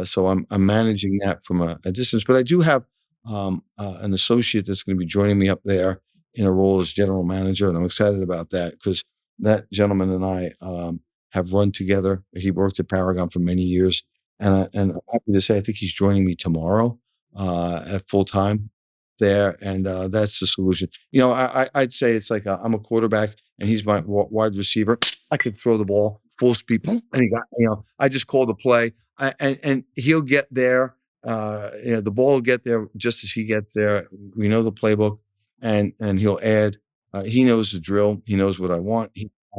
So I'm managing that from a distance, but I do have an associate that's going to be joining me up there in a role as general manager, and I'm excited about that because that gentleman and I have run together. He worked at Paragon for many years, and I'm happy to say I think he's joining me tomorrow at full time there, and that's the solution. I'd say it's like I'm a quarterback and he's my wide receiver. I could throw the ball full speed, and he got. I just call the play. And he'll get there. The ball will get there just as he gets there. We know the playbook, and he'll add. He knows the drill. He knows what I want.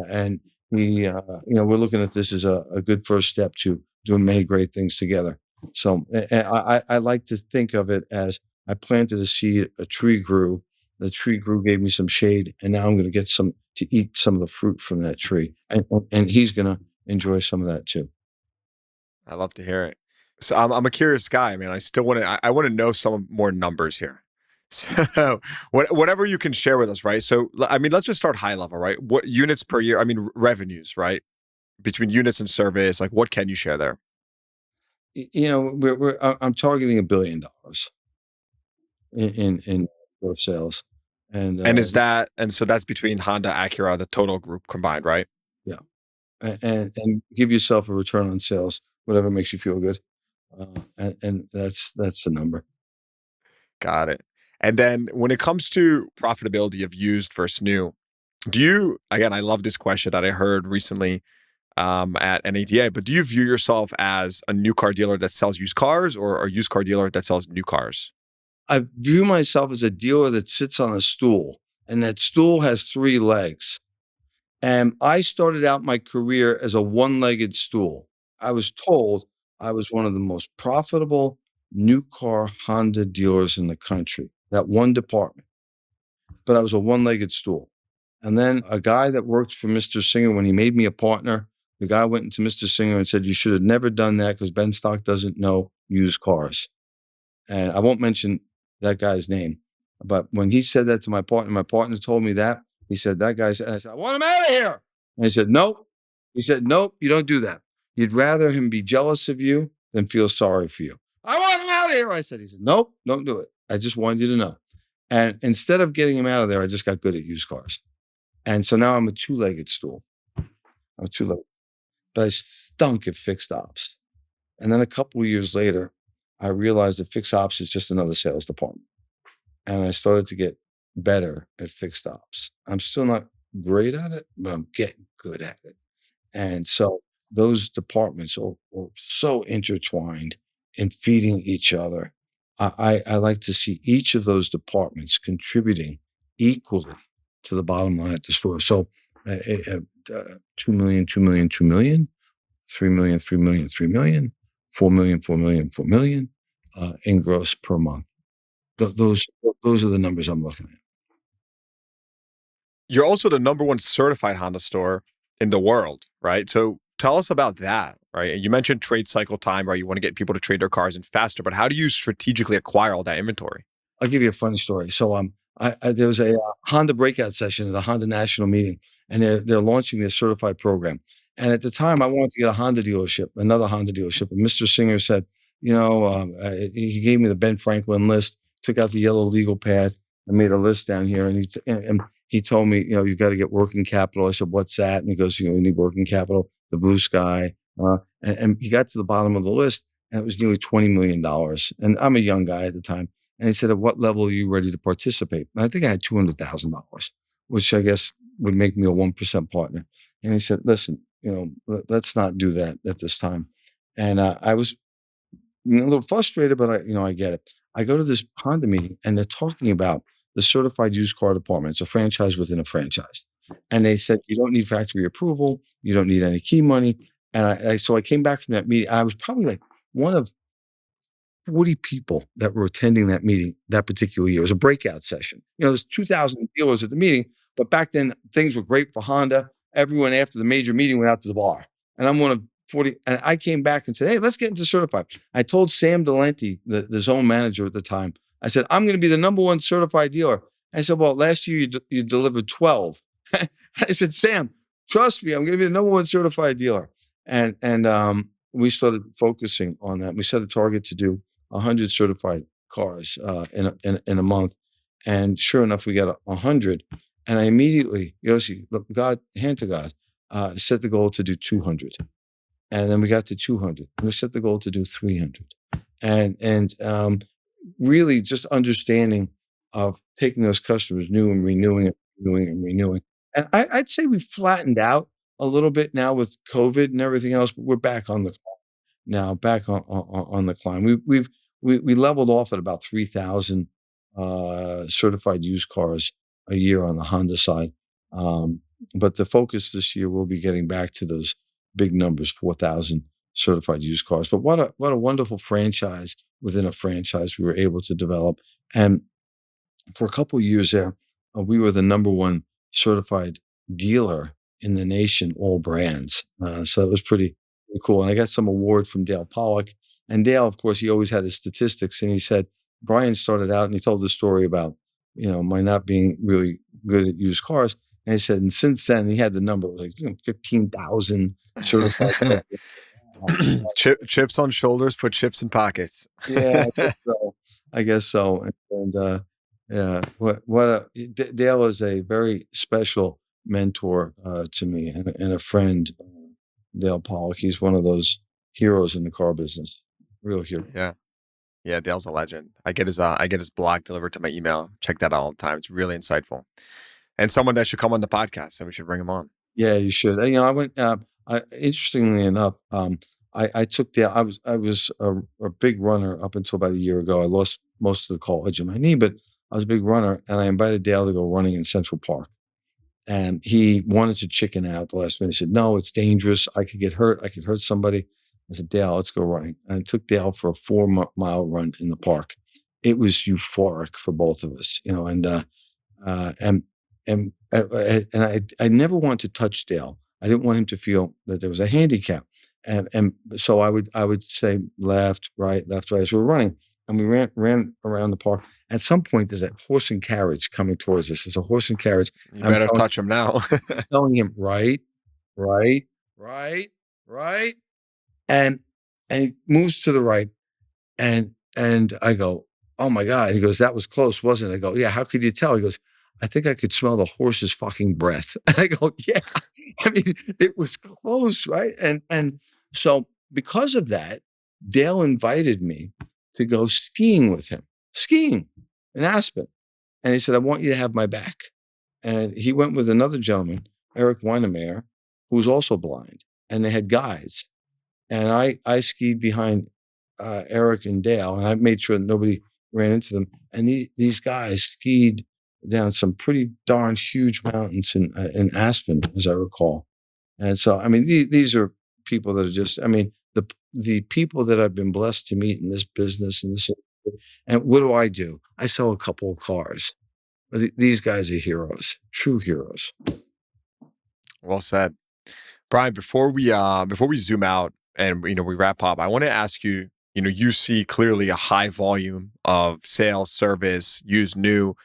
And we're looking at this as a good first step to doing many great things together. So I like to think of it as I planted a seed, a tree grew. The tree grew, gave me some shade, and now I'm going to get some to eat some of the fruit from that tree, and he's going to enjoy some of that too. I love to hear it. So I'm a curious guy. I mean, I still want to I want to know some more numbers here. So whatever you can share with us, right? So I mean, let's just start high level, right? What units per year? I mean, revenues, right? Between units and service, like what can you share there? I'm targeting $1 billion in gross sales, and And is that and so that's between Honda, Acura, the total group combined, right? yeah, and give yourself a return on sales, whatever makes you feel good, and that's the number. Got it. And then when it comes to profitability of used versus new, do you again, I love this question that I heard recently at NADA, but do you view yourself as a new car dealer that sells used cars or a used car dealer that sells new cars? I view myself as a dealer that sits on a stool, and that stool has three legs. And I started out my career as a one-legged stool. I was told I was one of the most profitable new car Honda dealers in the country, that one department, but I was a one-legged stool. And then a guy that worked for Mr. Singer, when he made me a partner, the guy went into Mr. Singer and said, "You should have never done that because Benstock doesn't know used cars." And I won't mention that guy's name, but when he said that to my partner told me that, he said, "That guy's," and I said, "I want him out of here." And he said, "Nope." He said, "Nope, you don't do that. You'd rather him be jealous of you than feel sorry for you." "I want him out of here." I said, he said, "Nope, don't do it. I just wanted you to know." And instead of getting him out of there, I just got good at used cars. And so now I'm a two-legged stool. I'm a two-legged, but I stunk at fixed ops. And then a couple of years later, I realized that fixed ops is just another sales department. And I started to get better at fixed ops. I'm still not great at it, but I'm getting good at it. And so those departments are so intertwined in feeding each other. I like to see each of those departments contributing equally to the bottom line at the store. So 2 million, 2 million, 2 million, 3 million, 3 million, 3 million, 4 million, 4 million, 4 million in gross per month. Those are the numbers I'm looking at. You're also the number one certified Honda store in the world, right? So tell us about that, right? You mentioned trade cycle time, right? You want to get people to trade their cars in faster, but how do you strategically acquire all that inventory? I'll give you a funny story. So there was a Honda breakout session at the Honda National meeting, and they're launching their certified program. And at the time, I wanted to get a Honda dealership, another Honda dealership. And Mr. Singer said, he gave me the Ben Franklin list, took out the yellow legal pad, and made a list down here. And he told me, you've got to get working capital. I said, "What's that?" And he goes, "You need working capital, the blue sky." And he got to the bottom of the list, and it was nearly $20 million. And I'm a young guy at the time. And he said, "At what level are you ready to participate?" And I think I had $200,000, which I guess would make me a 1% partner. And he said, "Listen, let's not do that at this time." And I was a little frustrated, but I get it. I go to this Honda meeting, and they're talking about the certified used car department. It's a franchise within a franchise. And they said, you don't need factory approval. You don't need any key money. And so I came back from that meeting. I was probably like one of 40 people that were attending that meeting that particular year. It was a breakout session. There's 2,000 dealers at the meeting, but back then things were great for Honda. Everyone after the major meeting went out to the bar. And I'm one of 40. And I came back and said, hey, let's get into certified. I told Sam Delenti, the zone manager at the time, I said, I'm going to be the number one certified dealer. I said, well, last year you delivered 12. I said, Sam, trust me, I'm going to be the number one certified dealer. And we started focusing on that. We set a target to do 100 certified cars in a month. And sure enough, we got 100. And I immediately, Yoshi, look, hand to God, set the goal to do 200. And then we got to 200. And we set the goal to do 300. And really just understanding of taking those customers new and renewing it, renewing and renewing. And I'd say we flattened out a little bit now with COVID and everything else, but we're back on the climb now, back on the climb. We leveled off at about 3,000 certified used cars a year on the Honda side. But the focus this year will be getting back to those big numbers, 4,000 certified used cars. But what a wonderful franchise within a franchise we were able to develop. And for a couple of years there, we were the number one certified dealer in the nation, all brands. So it was pretty cool. And I got some award from Dale Pollock. And Dale, of course, he always had his statistics. And he said, Brian started out and he told the story about, my not being really good at used cars. And he said, and since then, he had the number, it was like 15,000 certified. Chips on shoulders, put chips in pockets. Yeah, I guess so. Yeah, Dale is a very special mentor to me and a friend. Dale Pollock, he's one of those heroes in the car business, real hero. Yeah, Dale's a legend. I get his blog delivered to my email. Check that out all the time. It's really insightful, and someone that should come on the podcast. And we should bring him on. Yeah, you should. I went. Interestingly enough, I took Dale. I was a big runner up until about a year ago. I lost most of the college in my knee, but I was a big runner, and I invited Dale to go running in Central Park. And he wanted to chicken out the last minute. He said, no, it's dangerous. I could get hurt. I could hurt somebody. I said, Dale, let's go running. And I took Dale for a 4-mile run in the park. It was euphoric for both of us, and I never wanted to touch Dale. I didn't want him to feel that there was a handicap. And so I would say left, right, as we were running. And we ran around the park. At some point, there's a horse and carriage coming towards us. There's a horse and carriage. You better touch him now. I'm telling him, right. And he moves to the right. And I go, oh my God. He goes, that was close, wasn't it? I go, yeah, how could you tell? He goes, I think I could smell the horse's fucking breath. And I go, yeah. I mean, it was close, right? And so because of that, Dale invited me to go skiing with him, in Aspen. And he said, I want you to have my back. And he went with another gentleman, Eric Weinemeyer, who was also blind, and they had guides. And I skied behind Eric and Dale, and I made sure nobody ran into them. And these guys skied down some pretty darn huge mountains in Aspen, as I recall. And so, I mean, these are people that are just, I mean, the people that I've been blessed to meet in this business and what do? I sell a couple of cars. These guys are heroes, true heroes. Well said, Brian. Before we zoom out and we wrap up, I want to ask you. You see clearly a high volume of sales, service, used, new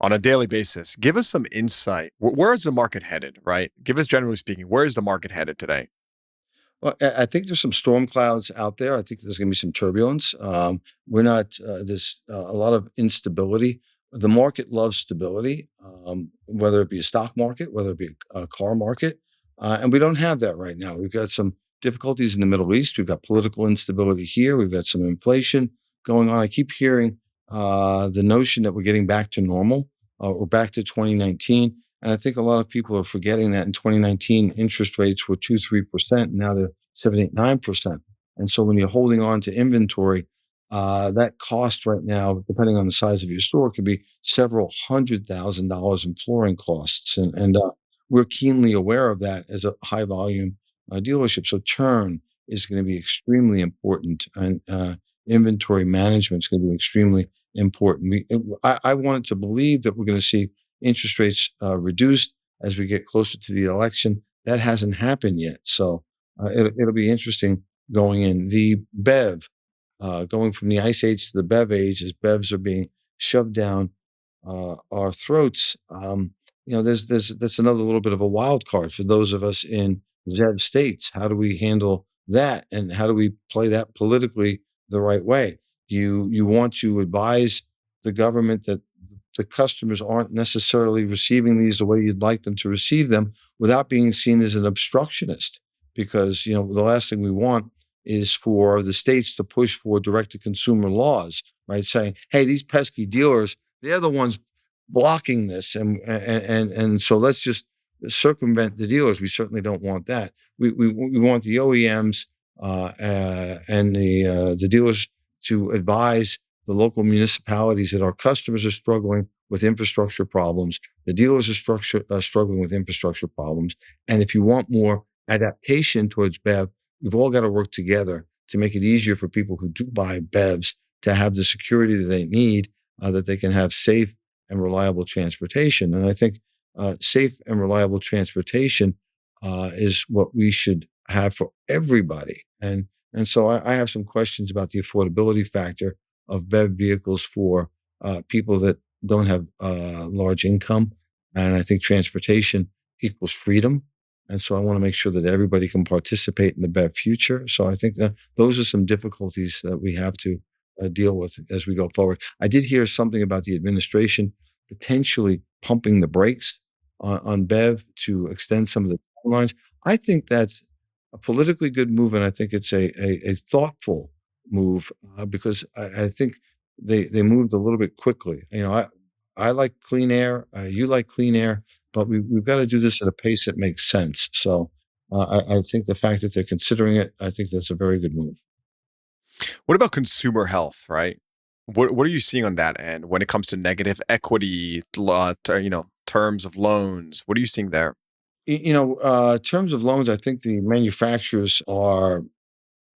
on a daily basis. Give us some insight. Where is the market headed? Right? Give us, generally speaking, where is the market headed today? Well, I think there's some storm clouds out there. I think there's going to be some turbulence. There's a lot of instability. The market loves stability, whether it be a stock market, whether it be a car market. And we don't have that right now. We've got some difficulties in the Middle East. We've got political instability here. We've got some inflation going on. I keep hearing the notion that we're getting back to normal or back to 2019. And I think a lot of people are forgetting that in 2019, interest rates were 2-3%. And now they're 7-9%. And so when you're holding on to inventory, that cost right now, depending on the size of your store, could be several $100,000 in flooring costs. And we're keenly aware of that as a high volume dealership. So churn is going to be extremely important, and inventory management is going to be extremely important. I wanted to believe that we're going to see interest rates reduced as we get closer to the election. That hasn't happened yet. So it'll be interesting going in. The BEV, going from the ice age to the BEV age, as BEVs are being shoved down our throats. That's another little bit of a wild card for those of us in ZEV states. How do we handle that, and how do we play that politically the right way? You want to advise the government that the customers aren't necessarily receiving these the way you'd like them to receive them, without being seen as an obstructionist, because the last thing we want is for the states to push for direct-to-consumer laws, right? Saying, hey, these pesky dealers, they're the ones blocking this, and so let's just circumvent the dealers. We certainly don't want that. We want the OEMs and the dealers to advise the local municipalities that our customers are struggling with infrastructure problems. The dealers are struggling with infrastructure problems. And if you want more adaptation towards BEV, we've all got to work together to make it easier for people who do buy BEVs to have the security that they need, that they can have safe and reliable transportation. And I think safe and reliable transportation is what we should have for everybody. And so I have some questions about the affordability factor of BEV vehicles for people that don't have large income. And I think transportation equals freedom. And so I want to make sure that everybody can participate in the BEV future. So I think that those are some difficulties that we have to deal with as we go forward. I did hear something about the administration potentially pumping the brakes on BEV to extend some of the timelines. I think that's a politically good move, and I think it's a thoughtful move, because I think they moved a little bit quickly. I like clean air. You like clean air, but we've got to do this at a pace that makes sense. So I think the fact that they're considering it, I think that's a very good move. What about consumer health, right? What are you seeing on that end when it comes to negative equity, terms of loans? What are you seeing there? Terms of loans, I think the manufacturers are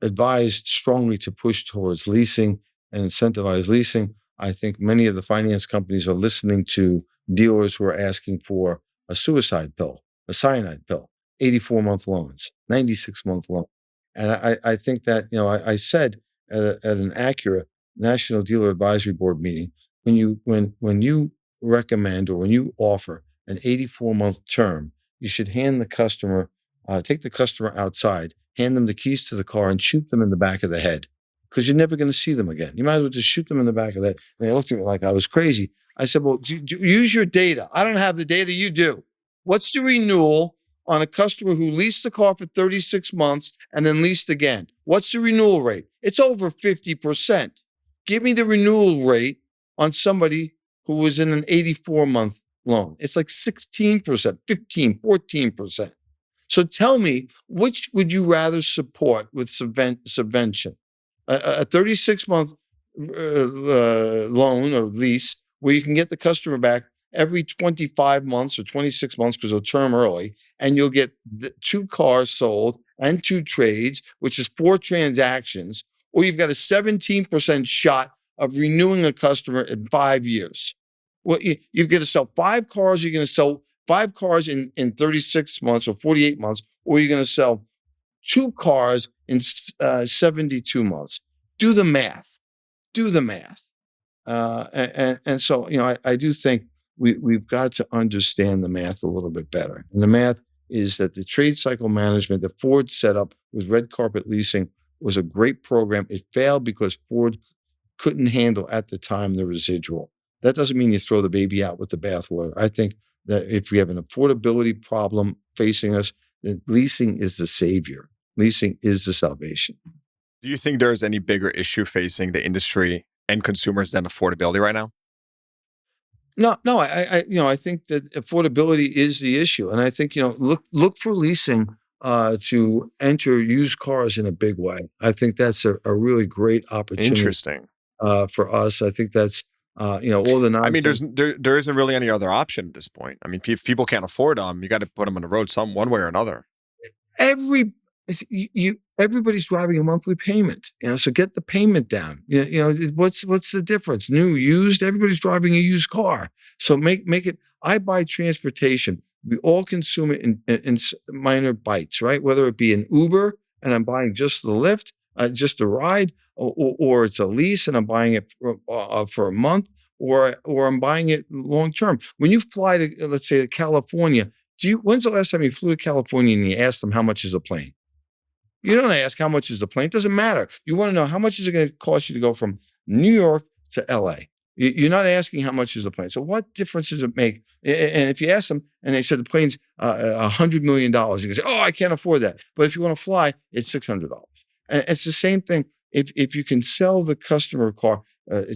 advised strongly to push towards leasing and incentivize leasing. I think many of the finance companies are listening to dealers who are asking for a suicide pill, a cyanide pill, 84-month loans, 96-month loans. And I think that, I said at an Acura National Dealer Advisory Board meeting, when you recommend or when you offer an 84-month term, you should take the customer outside, hand them the keys to the car, and shoot them in the back of the head, because you're never going to see them again. You might as well just shoot them in the back of the head. And they looked at me like I was crazy. I said, well, use your data. I don't have the data, you do. What's the renewal on a customer who leased the car for 36 months and then leased again? What's the renewal rate? It's over 50%. Give me the renewal rate on somebody who was in an 84-month loan. It's like 16%, 15, 14%. So tell me, which would you rather support with subvention? A 36-month loan or lease where you can get the customer back every 25 months or 26 months because they'll term early, and you'll get 2 cars sold and 2 trades, which is 4 transactions, or you've got a 17% shot of renewing a customer in 5 years. Well, you're going to sell 5 cars, you're going to sell 5 cars in 36 months or 48 months, or you're going to sell 2 cars in 72 months. Do the math. Do the math. And so, I do think we've got to understand the math a little bit better. And the math is that the trade cycle management that Ford set up with red carpet leasing was a great program. It failed because Ford couldn't handle at the time the residual. That doesn't mean you throw the baby out with the bathwater. I think that if we have an affordability problem facing us, then leasing is the savior. Leasing is the salvation. Do you think there's any bigger issue facing the industry and consumers than affordability right now? No. I think that affordability is the issue, and I think look for leasing to enter used cars in a big way. I think that's a really great opportunity Interesting. for us. I think that's all the I mean, nonsense. there isn't really any other option at this point. I mean, if people can't afford them, you got to put them on the road one way or another. Every everybody's driving a monthly payment, so get the payment down. What's the difference? New, used, everybody's driving a used car. So make it. I buy transportation. We all consume it in minor bites, right? Whether it be an Uber and I'm buying just the lift, just a ride, or it's a lease and I'm buying it for a month, or I'm buying it long term. When you fly to, let's say, to California, when's the last time you flew to California and you asked them how much is a plane? You don't ask how much is the plane. It doesn't matter. You want to know how much is it going to cost you to go from New York to LA. You're not asking how much is the plane. So what difference does it make? And if you ask them and they said the plane's $100 million, you can say, oh, I can't afford that. But if you want to fly, it's $600. And it's the same thing. If you can sell the customer car,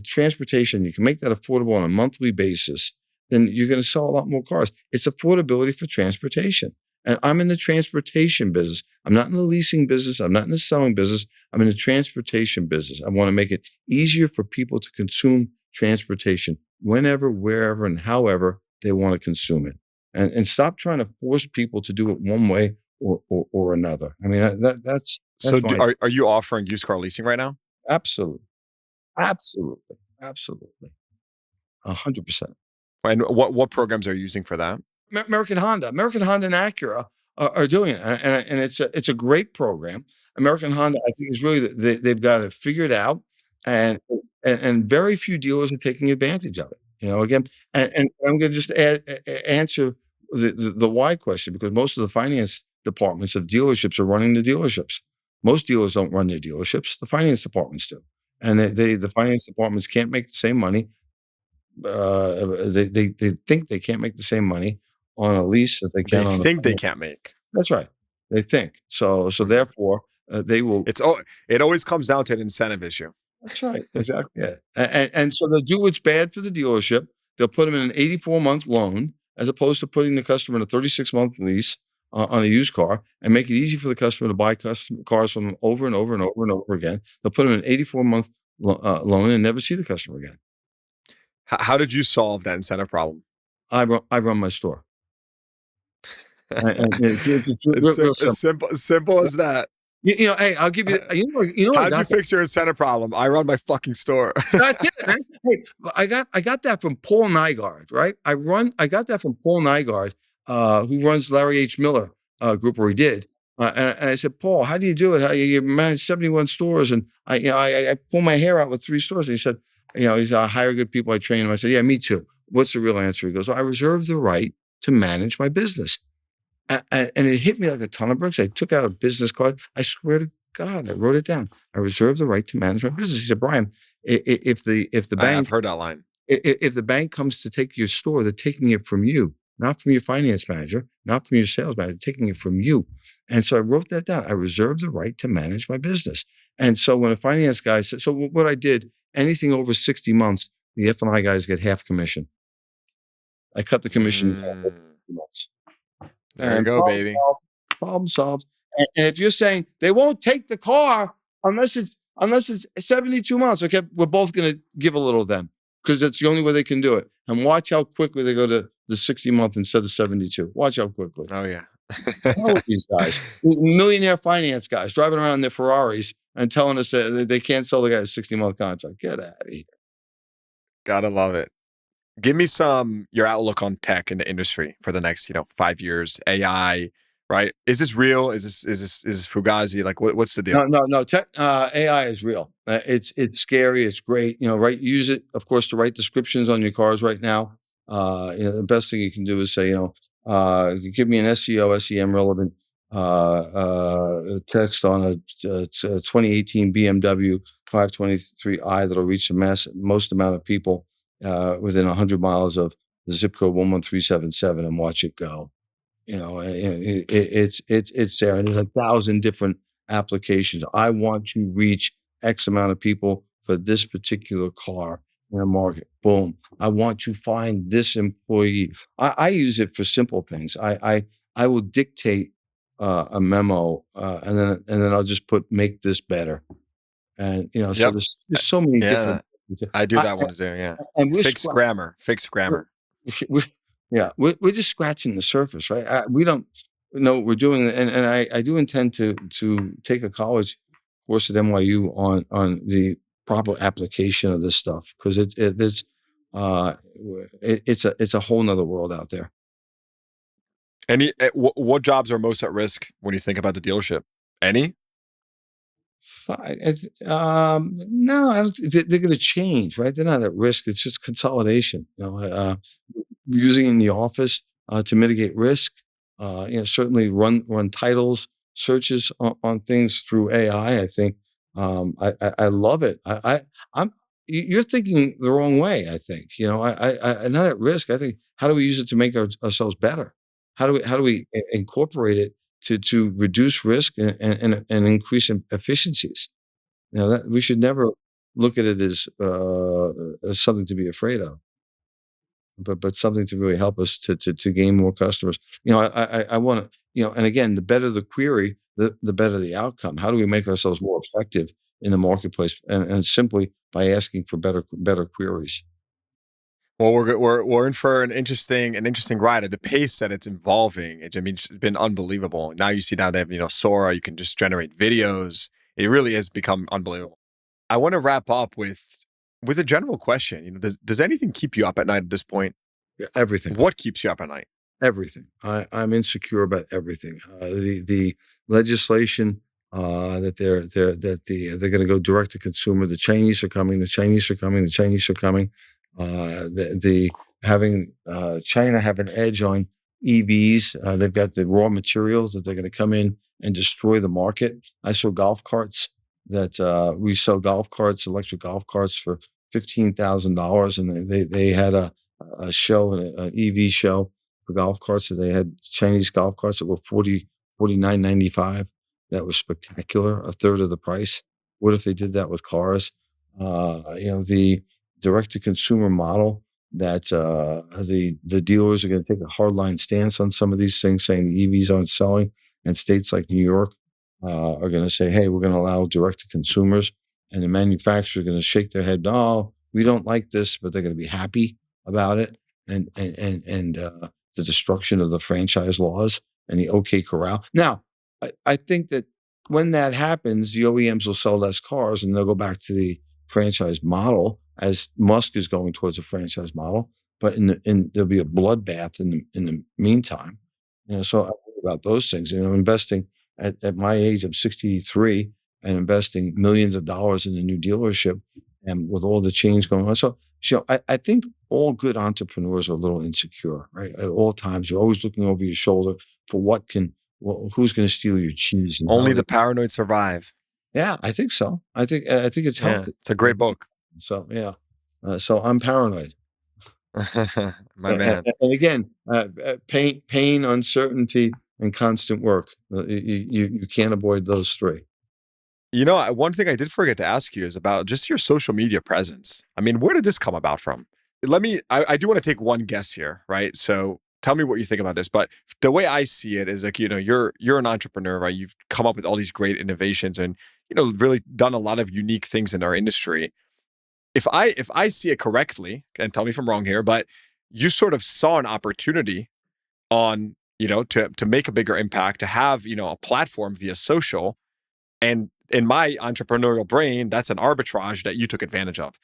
transportation, you can make that affordable on a monthly basis, then you're going to sell a lot more cars. It's affordability for transportation. And I'm in the transportation business. I'm not in the leasing business. I'm not in the selling business. I'm in the transportation business. I want to make it easier for people to consume transportation whenever, wherever, and however they want to consume it. And stop trying to force people to do it one way or another. I mean, that's So, my are you offering used car leasing right now? absolutely, absolutely, absolutely, 100%. And what programs are you using for that? American Honda and Acura are doing it, and it's a great program. American Honda, I think, is really they've got it figured out, and very few dealers are taking advantage of it. Again, and I'm going to just answer the why question, because most of the finance departments of dealerships are running the dealerships. Most dealers don't run their dealerships; the finance departments do, and the finance departments can't make the same money. They think they can't make the same money on a lease that they They can on a think they finance. can't make. That's right. They think. So therefore, they will. It always comes down to an incentive issue. That's right. Exactly. Yeah. And so they'll do what's bad for the dealership. They'll put them in an 84-month loan as opposed to putting the customer in a 36-month lease on a used car, and make it easy for the customer to buy cars from them over and over and over and over again. They'll put them in an 84-month loan and never see the customer again. How did you solve that incentive problem? I run my store. And it's real simple. As simple as that. Hey, I'll give you. I How'd you got fix your incentive problem? I run my fucking store. that's it, man. Hey, I got that from Paul Nygaard, right? I got that from Paul Nygaard, who runs Larry H. Miller Group, or he did. And I said, Paul, how do you do it? How you manage 71 stores, and I pull my hair out with 3 stores. And he said, I hire good people, I train them. I said, yeah, me too. What's the real answer? He goes, I reserve the right to manage my business. And it hit me like a ton of bricks. I took out a business card. I swear to God, I wrote it down. I reserve the right to manage my business. He said, Brian, if the bank, I've heard that line. If the bank comes to take your store, they're taking it from you, not from your finance manager, not from your sales manager, taking it from you. And so I wrote that down. I reserve the right to manage my business. And so when a finance guy said, so what I did, anything over 60 months, the F&I guys get half commission. I cut the commission in half over 60 months. There you go, baby. Problem solved. And if you're saying they won't take the car unless it's 72 months, okay, we're both going to give a little then, because that's the only way they can do it. And watch how quickly they go to the 60-month instead of 72. Watch how quickly. Oh yeah. All of these guys, millionaire finance guys, driving around in their Ferraris and telling us that they can't sell the guy a 60-month contract. Get out of here. Gotta love it. Give me your outlook on tech in the industry for the next 5 years. AI, right? Is this real? Is this fugazi? Like what's the deal? No. AI is real. It's scary. It's great. Right. Use it, of course, to write descriptions on your cars right now. The best thing you can do is say, give me an SEO, SEM relevant text on a 2018 BMW 523i that'll reach the most amount of people within 100 miles of the zip code 11377, and watch it go. It's there, and there's 1,000 different applications. I want to reach X amount of people for this particular car in a market. Boom. I want to find this employee. I use it for simple things. I will dictate a memo, and then I'll just put make this better. And so there's so many different I do I, that one too. Yeah. and we're Fixed scra- grammar. Fixed grammar. we're, yeah, we're just scratching the surface, right? We don't know what we're doing, and I do intend to take a college course at NYU on the proper application of this stuff, because uh, it's a whole nother world out there. What jobs are most at risk when you think about the dealership? Any? No, I don't, they're going to change, right? They're not at risk. It's just consolidation. Using in the office to mitigate risk. Certainly run titles, searches on things through AI. I think I love it. I'm you're thinking the wrong way. I think I'm not at risk. I think, how do we use it to make ourselves better? How do we incorporate it to reduce risk and increase efficiencies? That we should never look at it as something to be afraid of, but something to really help us to gain more customers. I want to, and again, the better the query, the better the outcome. How do we make ourselves more effective in the marketplace? And simply by asking for better queries. Well, we're in for an interesting ride at the pace that it's evolving. I mean, it's been unbelievable. Now you see they have Sora. You can just generate videos. It really has become unbelievable. I want to wrap up with a general question. Does anything keep you up at night at this point? Yeah, everything. What keeps you up at night? Everything. I'm insecure about everything. The legislation they're going to go direct to consumer. The Chinese are coming. The Chinese are coming. The Chinese are coming. The having China have an edge on EVs. They've got the raw materials that they're going to come in and destroy the market. I saw golf carts that we sell electric golf carts for $15,000, and they had a show, an EV show for golf carts. So they had Chinese golf carts that were $49.95. That was spectacular, a third of the price. What if they did that with cars? The direct to consumer model that the dealers are going to take a hardline stance on some of these things, saying the EVs aren't selling, and states like New York are going to say, hey, we're going to allow direct to consumers, and the manufacturers are going to shake their head, no, we don't like this, but they're going to be happy about it. And the destruction of the franchise laws and the OK Corral. Now, I think that when that happens, the OEMs will sell less cars and they'll go back to the franchise model, as Musk is going towards a franchise model. But there'll be a bloodbath in the meantime. So I worry about those things. Investing at my age, I'm 63, and investing millions of dollars in a new dealership, and with all the change going on. So I think all good entrepreneurs are a little insecure, right? At all times, you're always looking over your shoulder for who's going to steal your cheese. And Only the paranoid survive. Yeah, I think so. I think it's Yeah, healthy. it's a great book. So yeah, so I'm paranoid. My man. And again, pain, uncertainty, and constant work. You can't avoid those three. One thing I did forget to ask you is about just your social media presence. I mean, where did this come about from? I do want to take one guess here, right? So tell me what you think about this. But the way I see it is like, you're an entrepreneur, right? You've come up with all these great innovations and, really done a lot of unique things in our industry. If I see it correctly, and tell me if I'm wrong here, but you sort of saw an opportunity on, to make a bigger impact, to have, a platform via social. And in my entrepreneurial brain, that's an arbitrage that you took advantage of.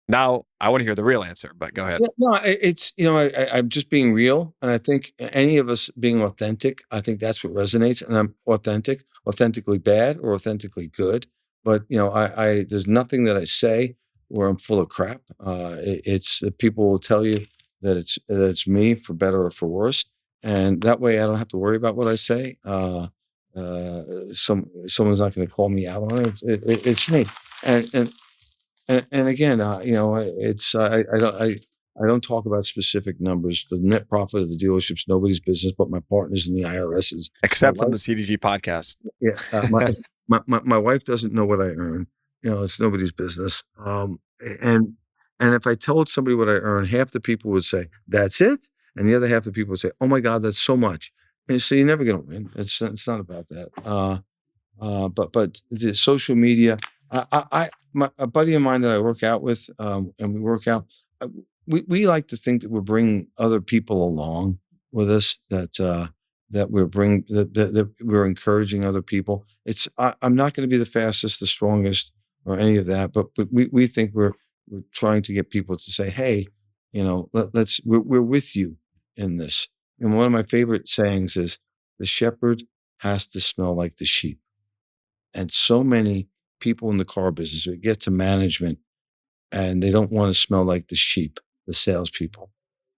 Now, I want to hear the real answer, but go ahead. Yeah, no, it's I'm just being real, and I think any of us being authentic, I think that's what resonates. And I'm authentically bad or authentically good. But I there's nothing that I say where I'm full of crap. It's people will tell you that it's me, for better or for worse, and that way I don't have to worry about what I say. Someone's not going to call me out on it. It's me, and again, it's I don't talk about specific numbers. The net profit of the dealership's nobody's business, but my partners in the IRS's. Except on the CDG podcast. Yeah, my wife doesn't know what I earn. It's nobody's business. And if I told somebody what I earn, half the people would say, "That's it," and the other half of the people would say, "Oh my God, that's so much." And so you're never going to win. It's not about that. But the social media, A buddy of mine that I work out with, and we work out. uh, we like to think that we're bringing other people along with us. That we're encouraging other people. I'm not going to be the fastest, the strongest, or any of that, but we think we're trying to get people to say, hey, we're with you in this. And one of my favorite sayings is, the shepherd has to smell like the sheep. And so many people in the car business would get to management and they don't want to smell like the sheep, the salespeople.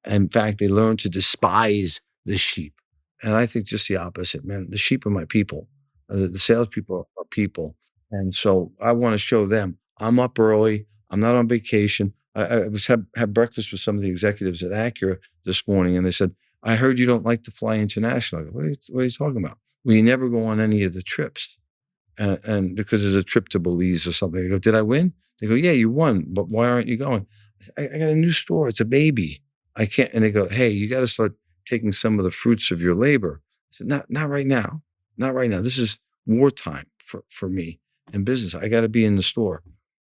In fact, they learn to despise the sheep. And I think just the opposite, man. The sheep are my people. The salespeople are people. And so I want to show them I'm up early. I'm not on vacation. I was had breakfast with some of the executives at Acura this morning, and they said, I heard you don't like to fly international. I go, what are you talking about? Well, you never go on any of the trips. And because there's a trip to Belize or something. I go, did I win? They go, yeah, you won, but why aren't you going? I got a new store. It's a baby. I can't. And they go, hey, you got to start taking some of the fruits of your labor. I said, not right now. Not right now. This is wartime for me in business. I got to be in the store.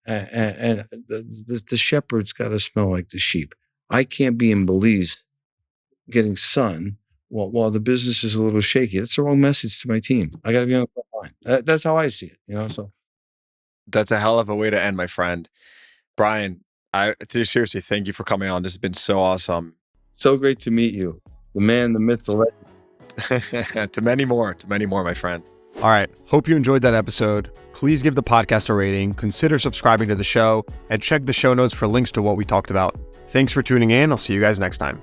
And the shepherd's got to smell like the sheep. I can't be in Belize getting sun while the business is a little shaky. That's the wrong message to my team. I got to be on the front line. That's how I see it, So That's a hell of a way to end, my friend. Brian, seriously, thank you for coming on. This has been so awesome. so great to meet you. The man, the myth, the legend. To many more, my friend. All right. Hope you enjoyed that episode. Please give the podcast a rating, consider subscribing to the show, and check the show notes for links to what we talked about. Thanks for tuning in. I'll see you guys next time.